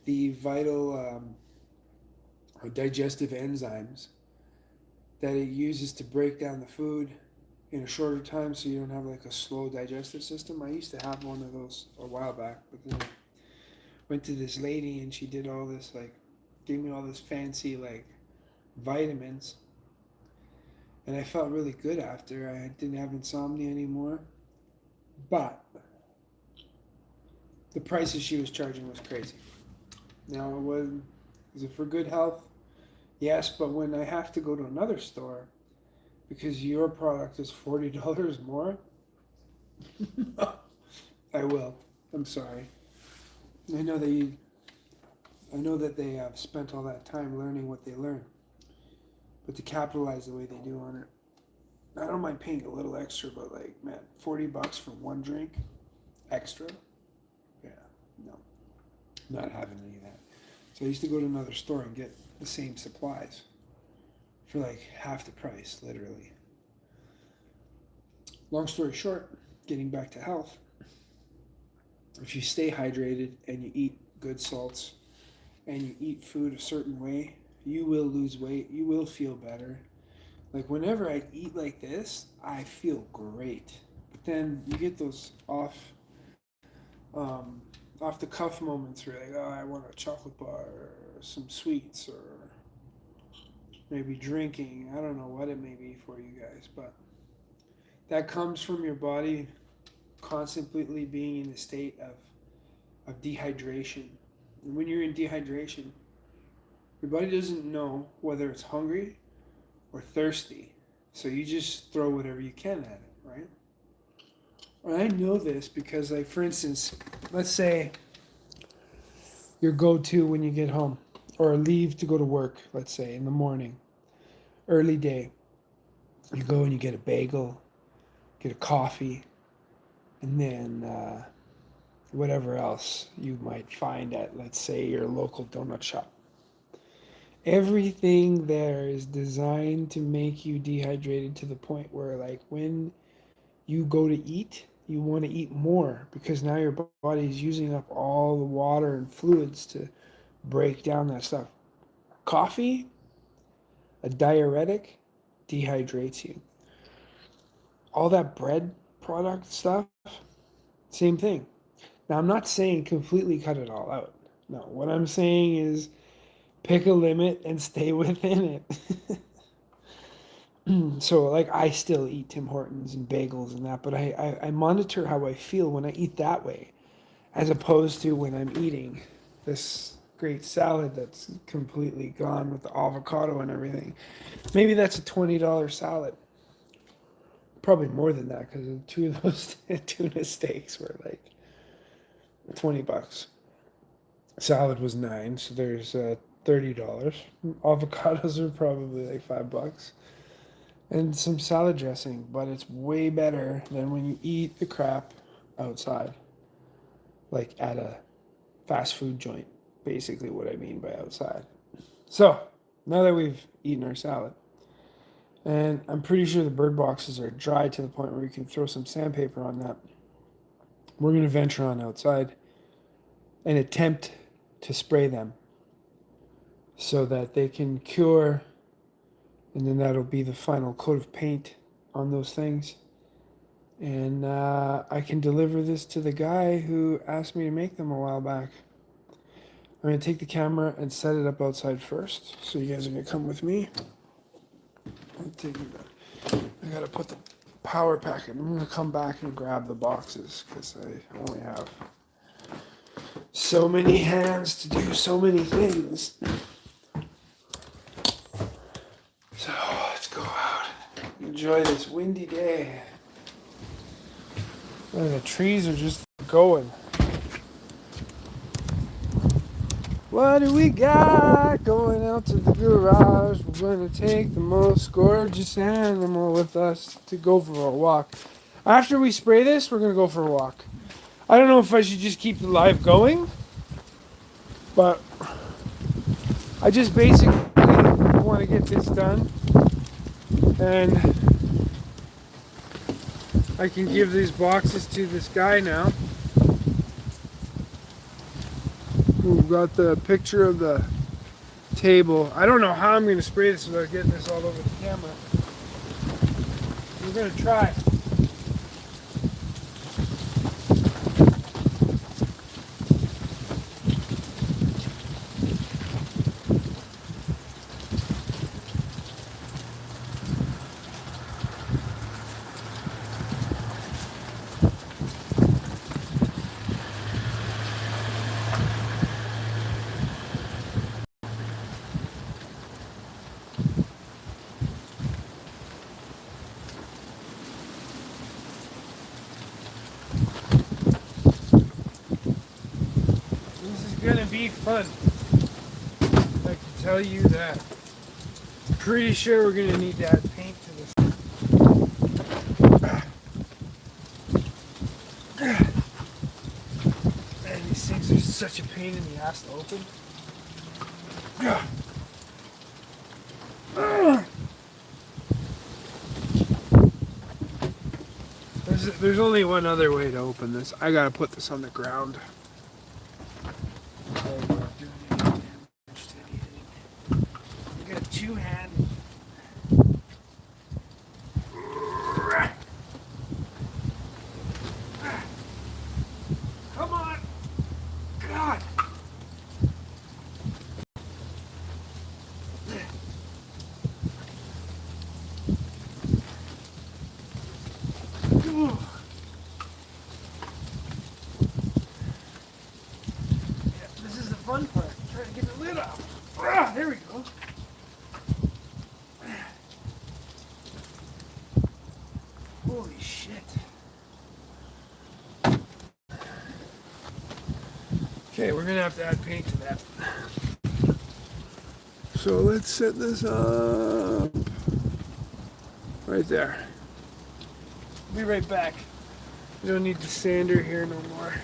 the vital or digestive enzymes that it uses to break down the food in a shorter time so you don't have like a slow digestive system. I used to have one of those a while back, but then I went to this lady and she did all this, like, gave me all this fancy, like, vitamins. And I felt really good after. I didn't have insomnia anymore. But the prices she was charging was crazy. Now, is it for good health? Yes, but when I have to go to another store because your product is $40 more, I will. I'm sorry. I know that they have spent all that time learning what they learned. but to capitalize the way they do on it, I don't mind paying a little extra, but like, man, $40 for one drink extra? Yeah, no, not having any of that. So I used to go to another store and get the same supplies for like half the price, literally. Long story short, getting back to health, if you stay hydrated and you eat good salts and you eat food a certain way, you will lose weight, you will feel better. Like whenever I eat like this, I feel great. But then you get those off the cuff moments where you're like, oh, I want a chocolate bar or some sweets or maybe drinking. I don't know what it may be for you guys, but that comes from your body constantly being in a state of dehydration. And when you're in dehydration, your body doesn't know whether it's hungry or thirsty. So you just throw whatever you can at it, right? And I know this because, like, for instance, let's say your go-to when you get home or leave to go to work, let's say in the morning, early day, you go and you get a bagel, get a coffee, and then whatever else you might find at, let's say, your local donut shop. Everything there is designed to make you dehydrated to the point where, like, when you go to eat, you want to eat more because now your body is using up all the water and fluids to break down that stuff. Coffee, a diuretic, dehydrates you. All that bread product stuff, same thing. Now, I'm not saying completely cut it all out. No, what I'm saying is pick a limit and stay within it. So, like, I still eat Tim Hortons and bagels and that, but I monitor how I feel when I eat that way, as opposed to when I'm eating this great salad that's completely gone with the avocado and everything. Maybe that's a $20 salad. Probably more than that because two of those tuna steaks were like $20. Salad was $9, so there's $30. Avocados are probably like $5. And some salad dressing, but it's way better than when you eat the crap outside, like at a fast food joint, basically what I mean by outside. So, now that we've eaten our salad, and I'm pretty sure the bird boxes are dry to the point where you can throw some sandpaper on that, we're going to venture on outside and attempt to spray them so that they can cure, and then that'll be the final coat of paint on those things. And I can deliver this to the guy who asked me to make them a while back. I'm going to take the camera and set it up outside first, so you guys are going to come with me. I got to put the power pack in. I'm going to come back and grab the boxes because I only have so many hands to do so many things. So let's go out, enjoy this windy day. And the trees are just going. What do we got? Going out to the garage. We're going to take the most gorgeous animal with us to go for a walk. After we spray this, we're going to go for a walk. I don't know if I should just keep the live going, but I just basically want to get this done. And I can give these boxes to this guy now. We've got the picture of the table. I don't know how I'm going to spray this without getting this all over the camera. We're going to try. This is gonna be fun. I can tell you that. Pretty sure we're gonna need to add paint to this. Man, these things are such a pain in the ass to open. There's only one other way to open this. I gotta put this on the ground. I'm not doing any damage to anything. I got two hands. Come on! God! This is the fun part. Trying to get the lid off. There we go. Holy shit. Okay, we're gonna have to add paint to that. So let's set this up right there. Be right back. We don't need the sander here no more.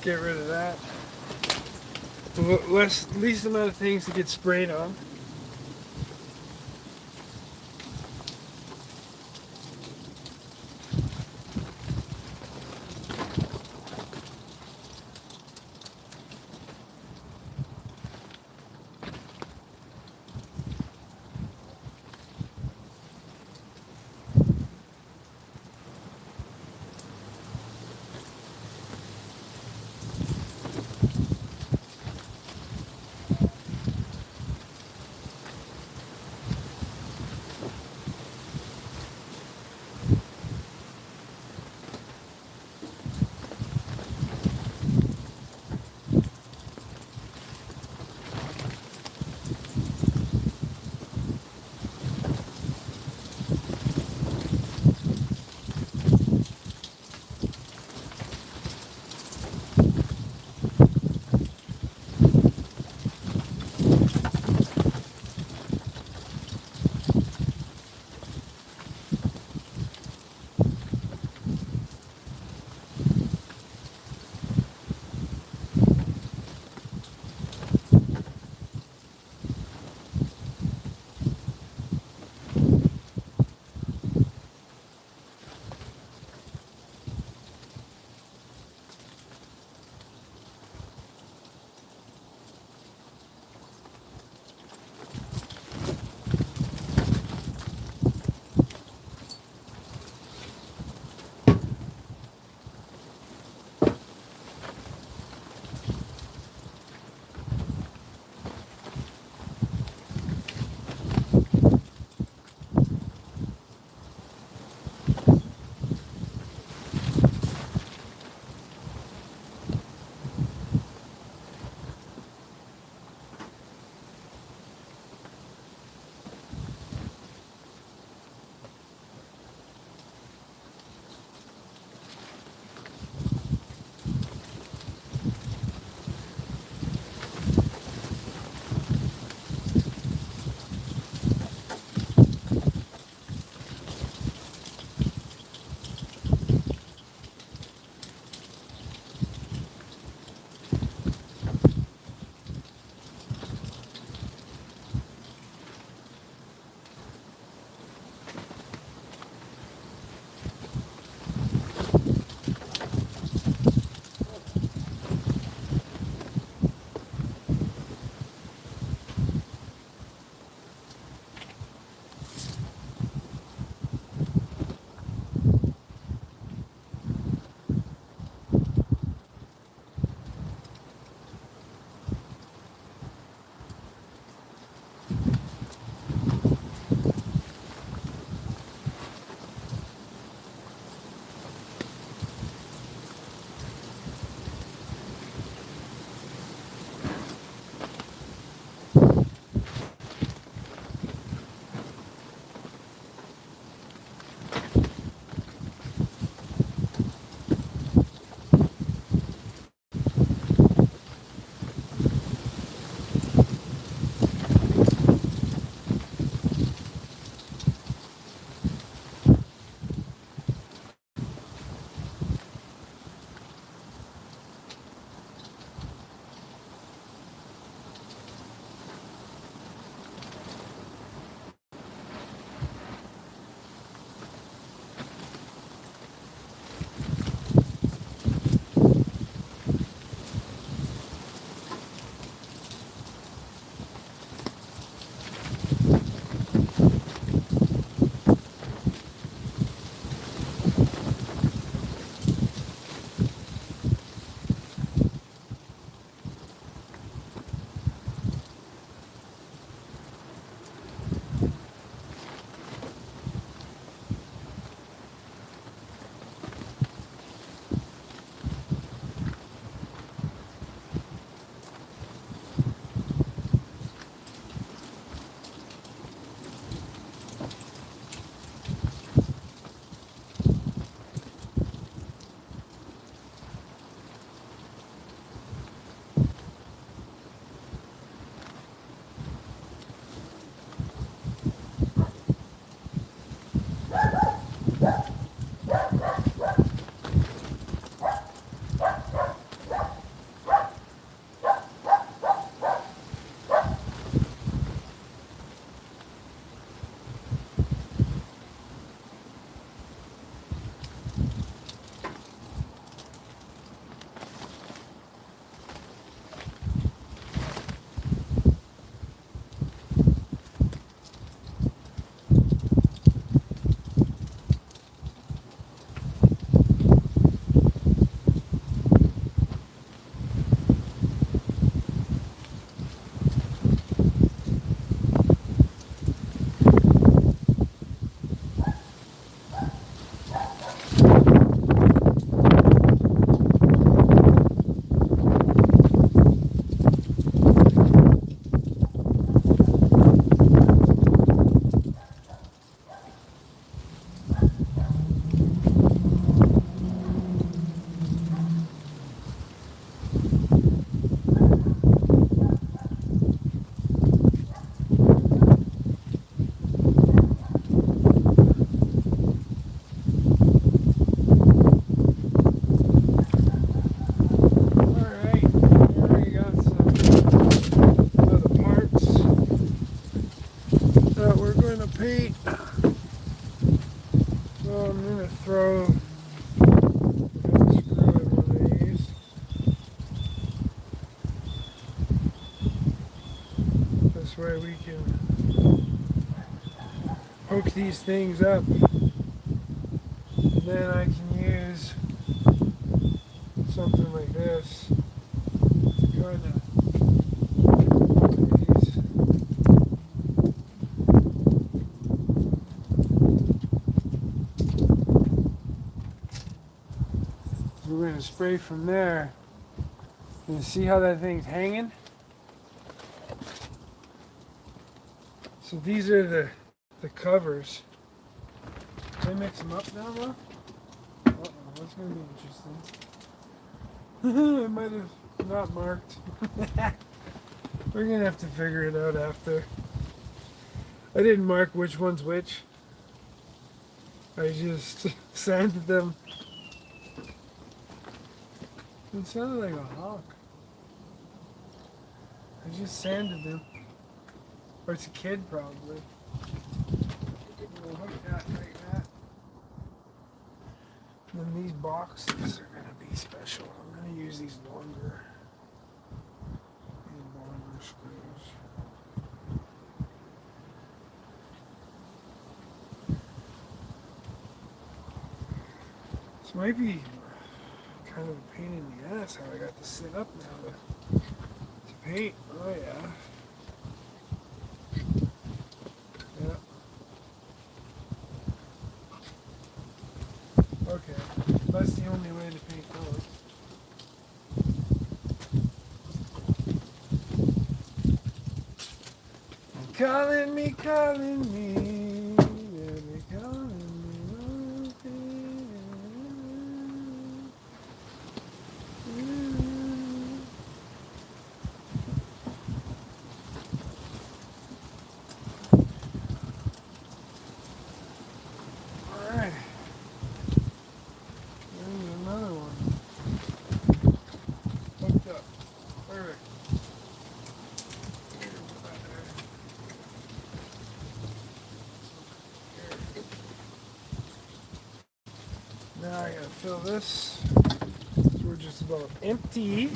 Get rid of that. Least amount of things to get sprayed on. paint. So I'm gonna throw a screw in one of these. This way we can hook these things up. And then I can use something like this. Kind of. We're going to spray from there. You see how that thing's hanging? So these are the covers. Can I mix them up now, though? Uh-oh, that's going to be interesting. I might have not marked. We're going to have to figure it out after. I didn't mark which one's which. I just sanded them. It sounded like a hawk. I just sanded them. Or it's a kid, probably. We'll hook that like that. And then these boxes are going to be special. I'm going to use these longer screws. This might be kind of a pain in the ass how I got to sit up now to paint. Oh yeah. Yeah. Okay. That's the only way to paint those. Calling me, calling me. Yeah, they calling me. Alright. There's another one. Hooked up. Perfect. Now I gotta fill this. So we're just about empty.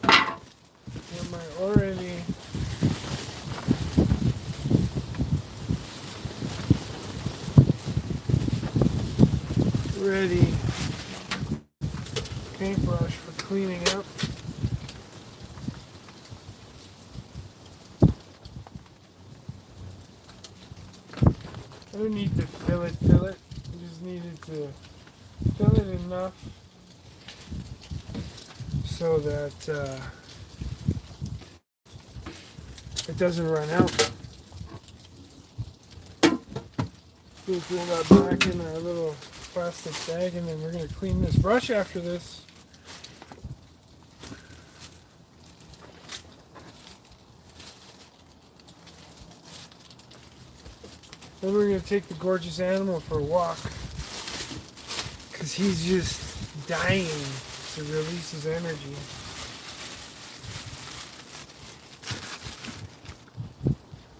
Am I already ready? Paintbrush for cleaning up. I don't need to fill it. I just needed to fill it enough so that it doesn't run out. We'll throw that back in our little plastic bag, and then we're going to clean this brush after this. Then we're going to take the gorgeous animal for a walk, because he's just dying to release his energy.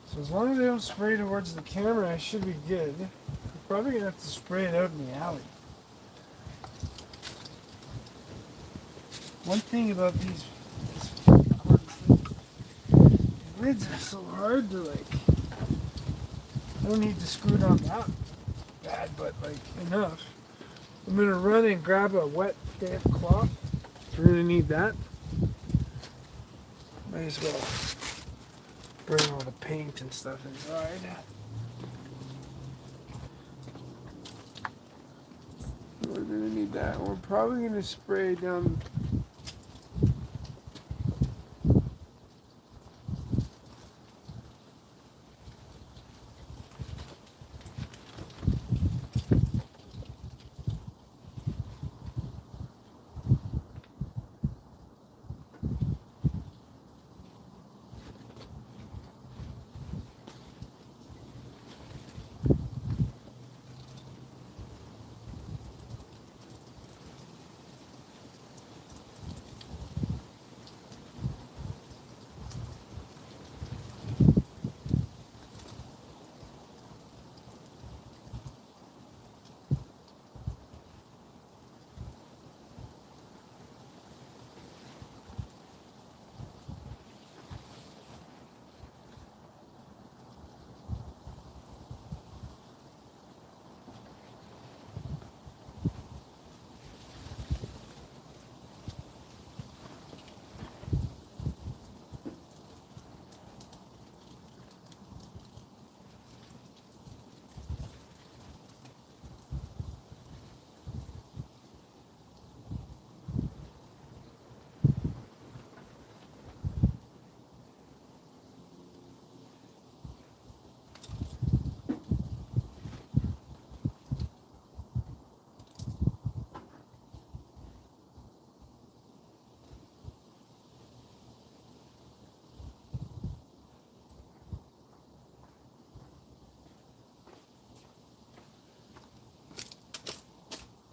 So as long as I don't spray towards the camera, I should be good. I'm probably going to have to spray it out in the alley. One thing about these lids are so hard to like. I don't need to screw it on that bad, but like enough. I'm gonna run and grab a wet damp cloth. We're gonna need that. Might as well bring all the paint and stuff inside. We're gonna need that. We're probably gonna spray down.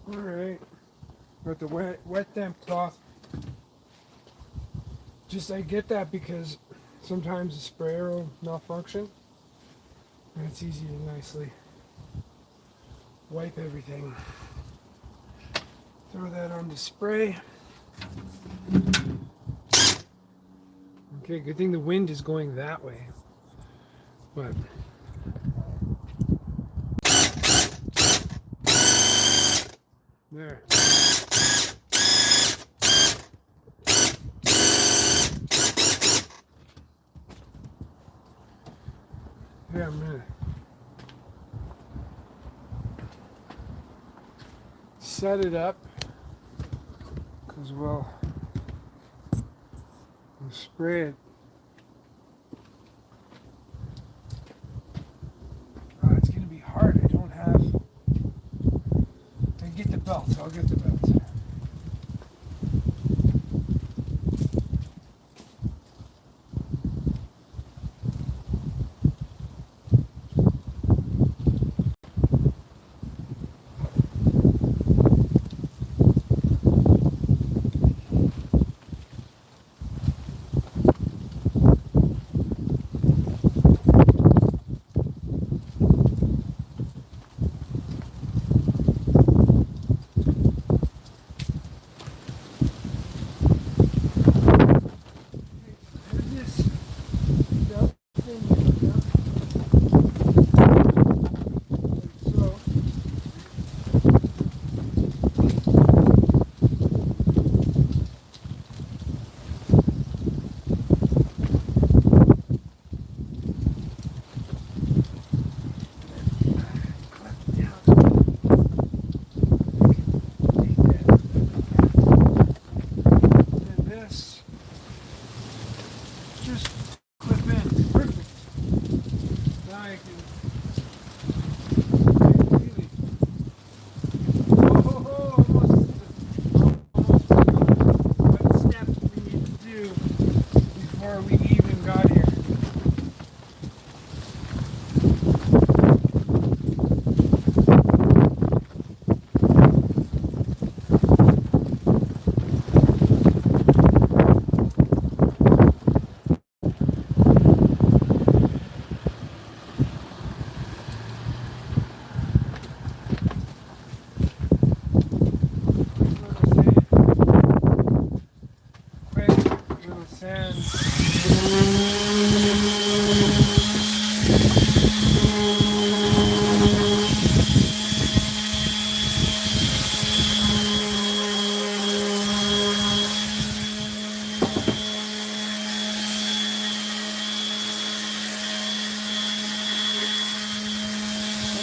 All right. With the wet damp cloth. Just I get that because sometimes the sprayer will malfunction, and it's easy to nicely wipe everything. Throw that on the spray. Okay, good thing the wind is going that way. But there. Yeah, I'm gonna set it up because we'll spray it. Oh, it's gonna be hard. I don't have. I get the belt. I'll get the belt.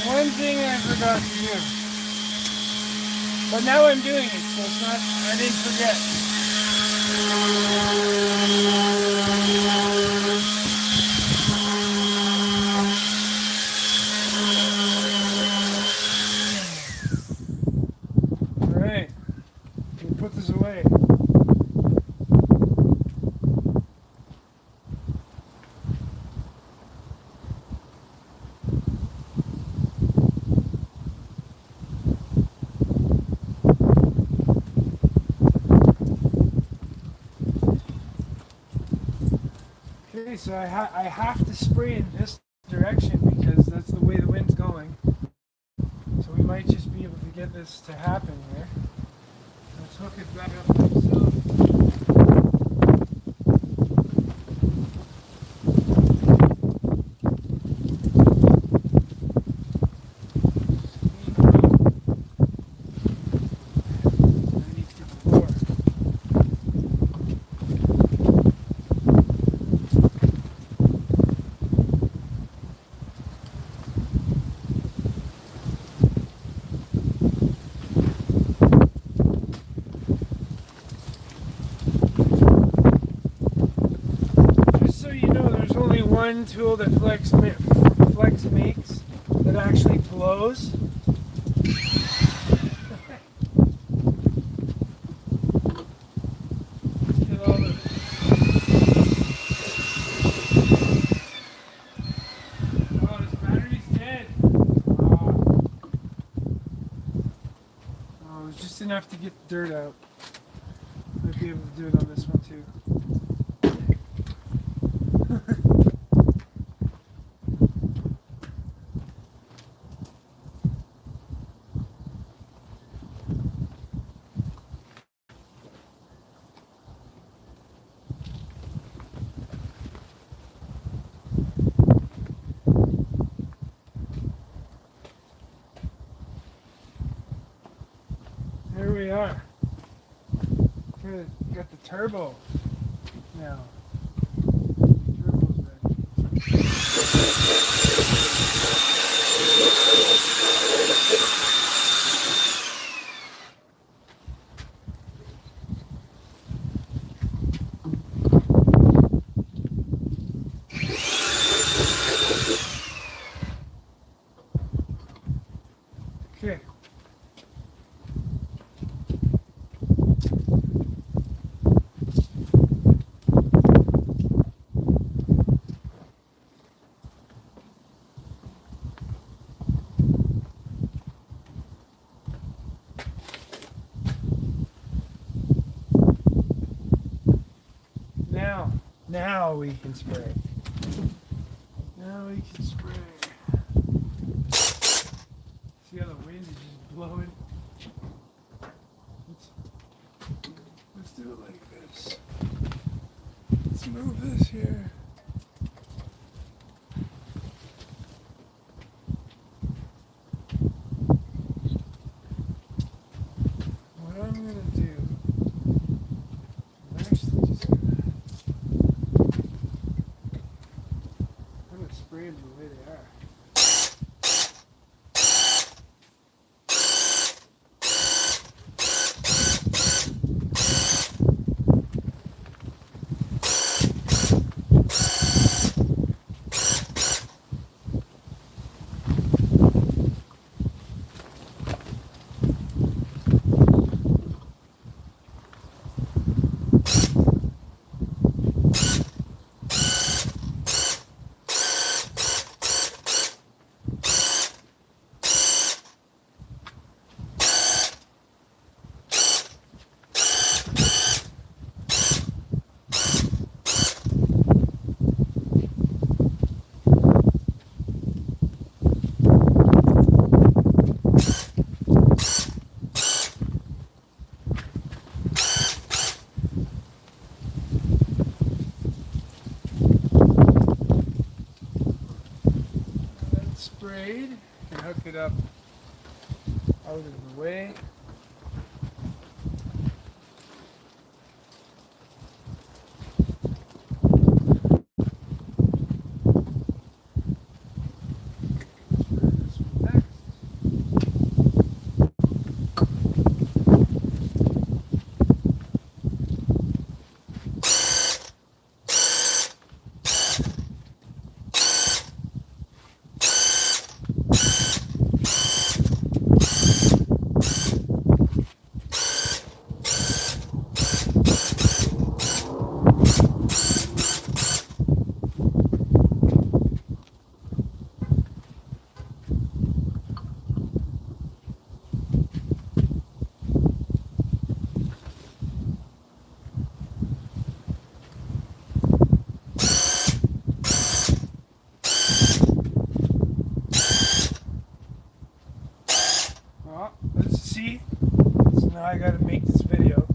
One thing I forgot to do. But now I'm doing it, so it's not, I didn't forget. Alright, we'll put this away. Okay, so I have to spray in this direction because that's the way the wind's going. So we might just be able to get this to happen here. Let's hook it back up to itself. One tool that Flex makes that actually blows. Oh, this battery's dead. Oh enough to get the dirt out. Might be able to do it on this one too. There we are. Good. Got the turbo now. Turbo's ready. Okay. Now we can spray. Now we can spray. See how the wind is just blowing? Let's do it like this. Let's move this here. What I'm gonna do, I'm actually just gonna spray them the way they are. Sprayed and hook it up out of the way. This one next. Let's see. So now I gotta make this video.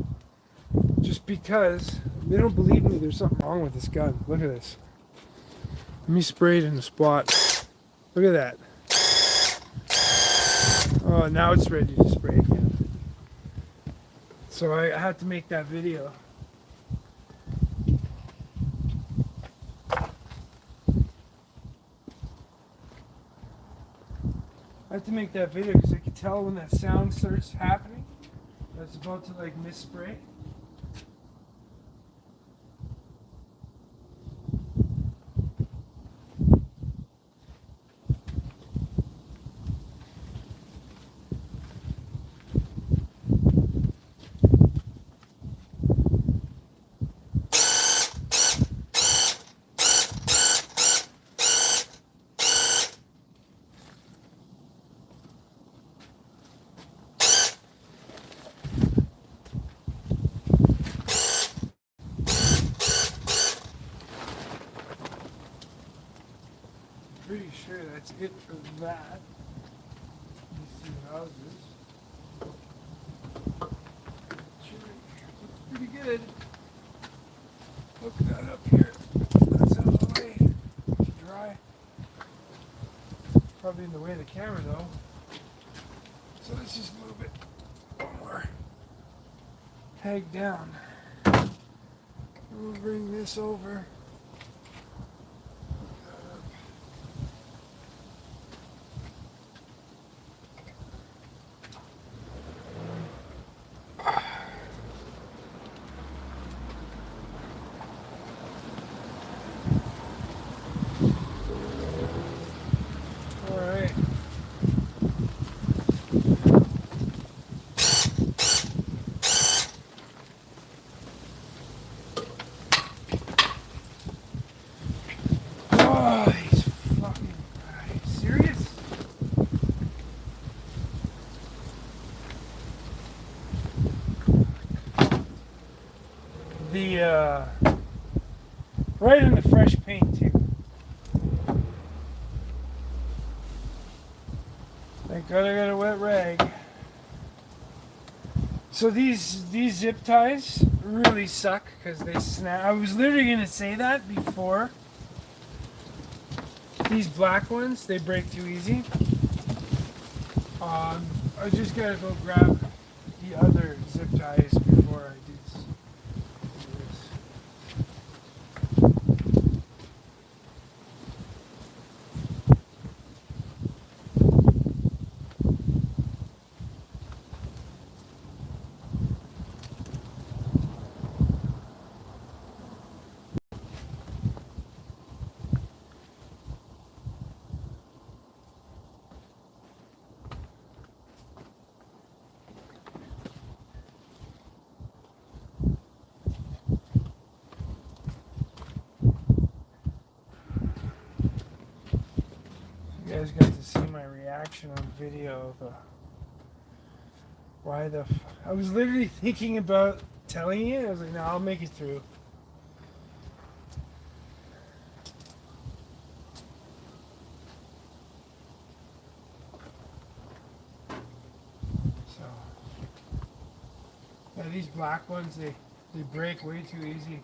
Just because they don't believe me, there's something wrong with this gun. Look at this. Let me spray it in the spot. Look at that. Oh, now it's ready to spray again. So I had to make that video. I have to make that video because I can tell when that sound starts happening that's about to like miss spray. pretty sure that's it for that. These two houses. Looks pretty good. Look that up here. That's out of the way. It's dry. Probably in the way of the camera though. So let's just move it one more peg down. We'll bring this over. Alright. Oh, he's fucking. Are you serious? Right in the fresh paint too. Thank God I got a wet rag. So these zip ties really suck because they snap. I was literally gonna say that before. These black ones, they break too easy. I just gotta go grab the other zip ties before I do this. You guys got to see my reaction on video. I was literally thinking about telling you. I was like, no, I'll make it through. So, yeah, these black ones, they break way too easy.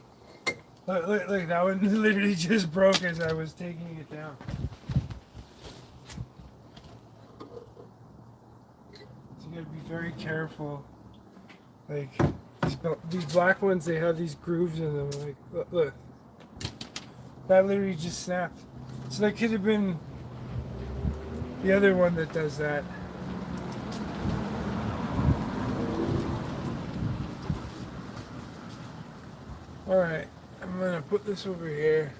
Look, that one literally just broke as I was taking it down. You gotta be very careful. Like these black ones, they have these grooves in them. Like look, that literally just snapped. So that could have been the other one that does that. All right, I'm gonna put this over here.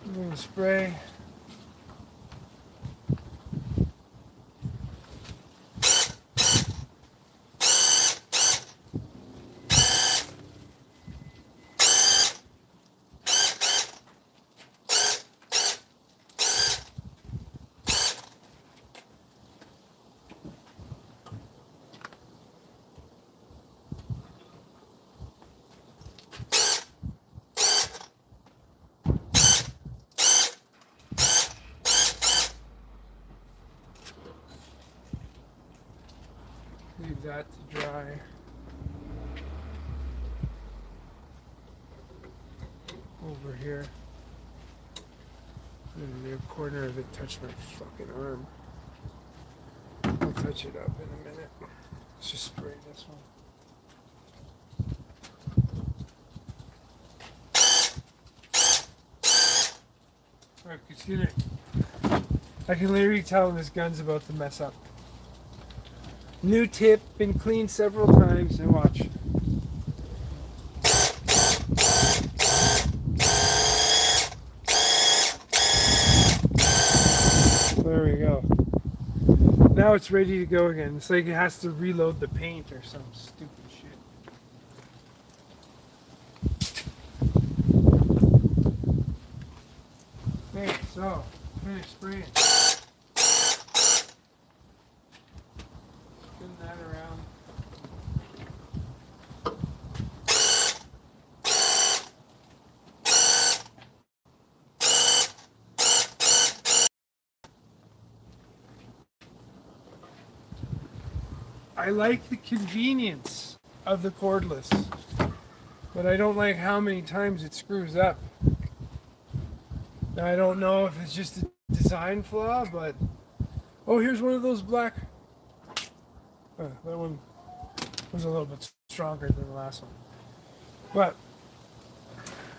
I'm gonna spray. Leave that to dry. Over here. And the corner of it touched my fucking arm. I'll touch it up in a minute. Let's just spray this one. I can literally tell this gun's about to mess up. New tip, been cleaned several times, and watch. There we go. Now it's ready to go again. It's like it has to reload the paint or some stupid shit. Okay, so, finish spraying. Spin that around. I like the convenience of the cordless, but I don't like how many times it screws up. Now, I don't know if it's just a design flaw, but oh, here's one of those black. That one was a little bit stronger than the last one. But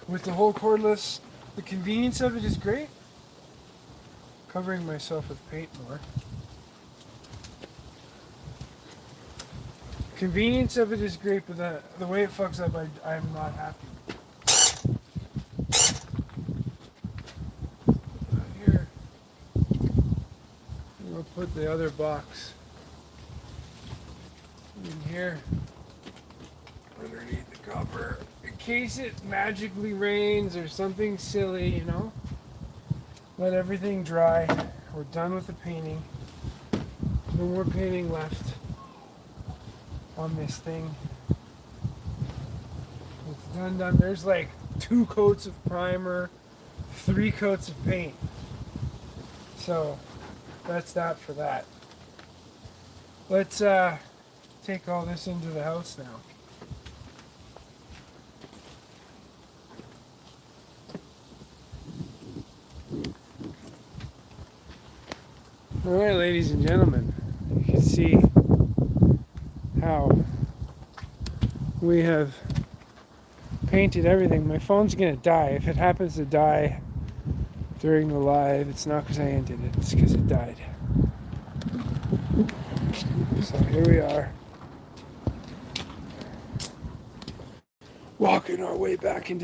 with the whole cordless, the convenience of it is great. Covering myself with paint more. Convenience of it is great, but the way it fucks up, I'm not happy. Here, we'll put the other box in here underneath the cover in case it magically rains or something silly, you know. Let everything dry. We're done with the painting. No more painting left on this thing. It's done. There's like 2 coats of primer, 3 coats of paint. So that's that for that. Let's take all this into the house now. All right, ladies and gentlemen, you can see how we have painted everything. My phone's gonna die. If it happens to die during the live, it's not because I ended it, it's because it died. So here we are, walking our way back into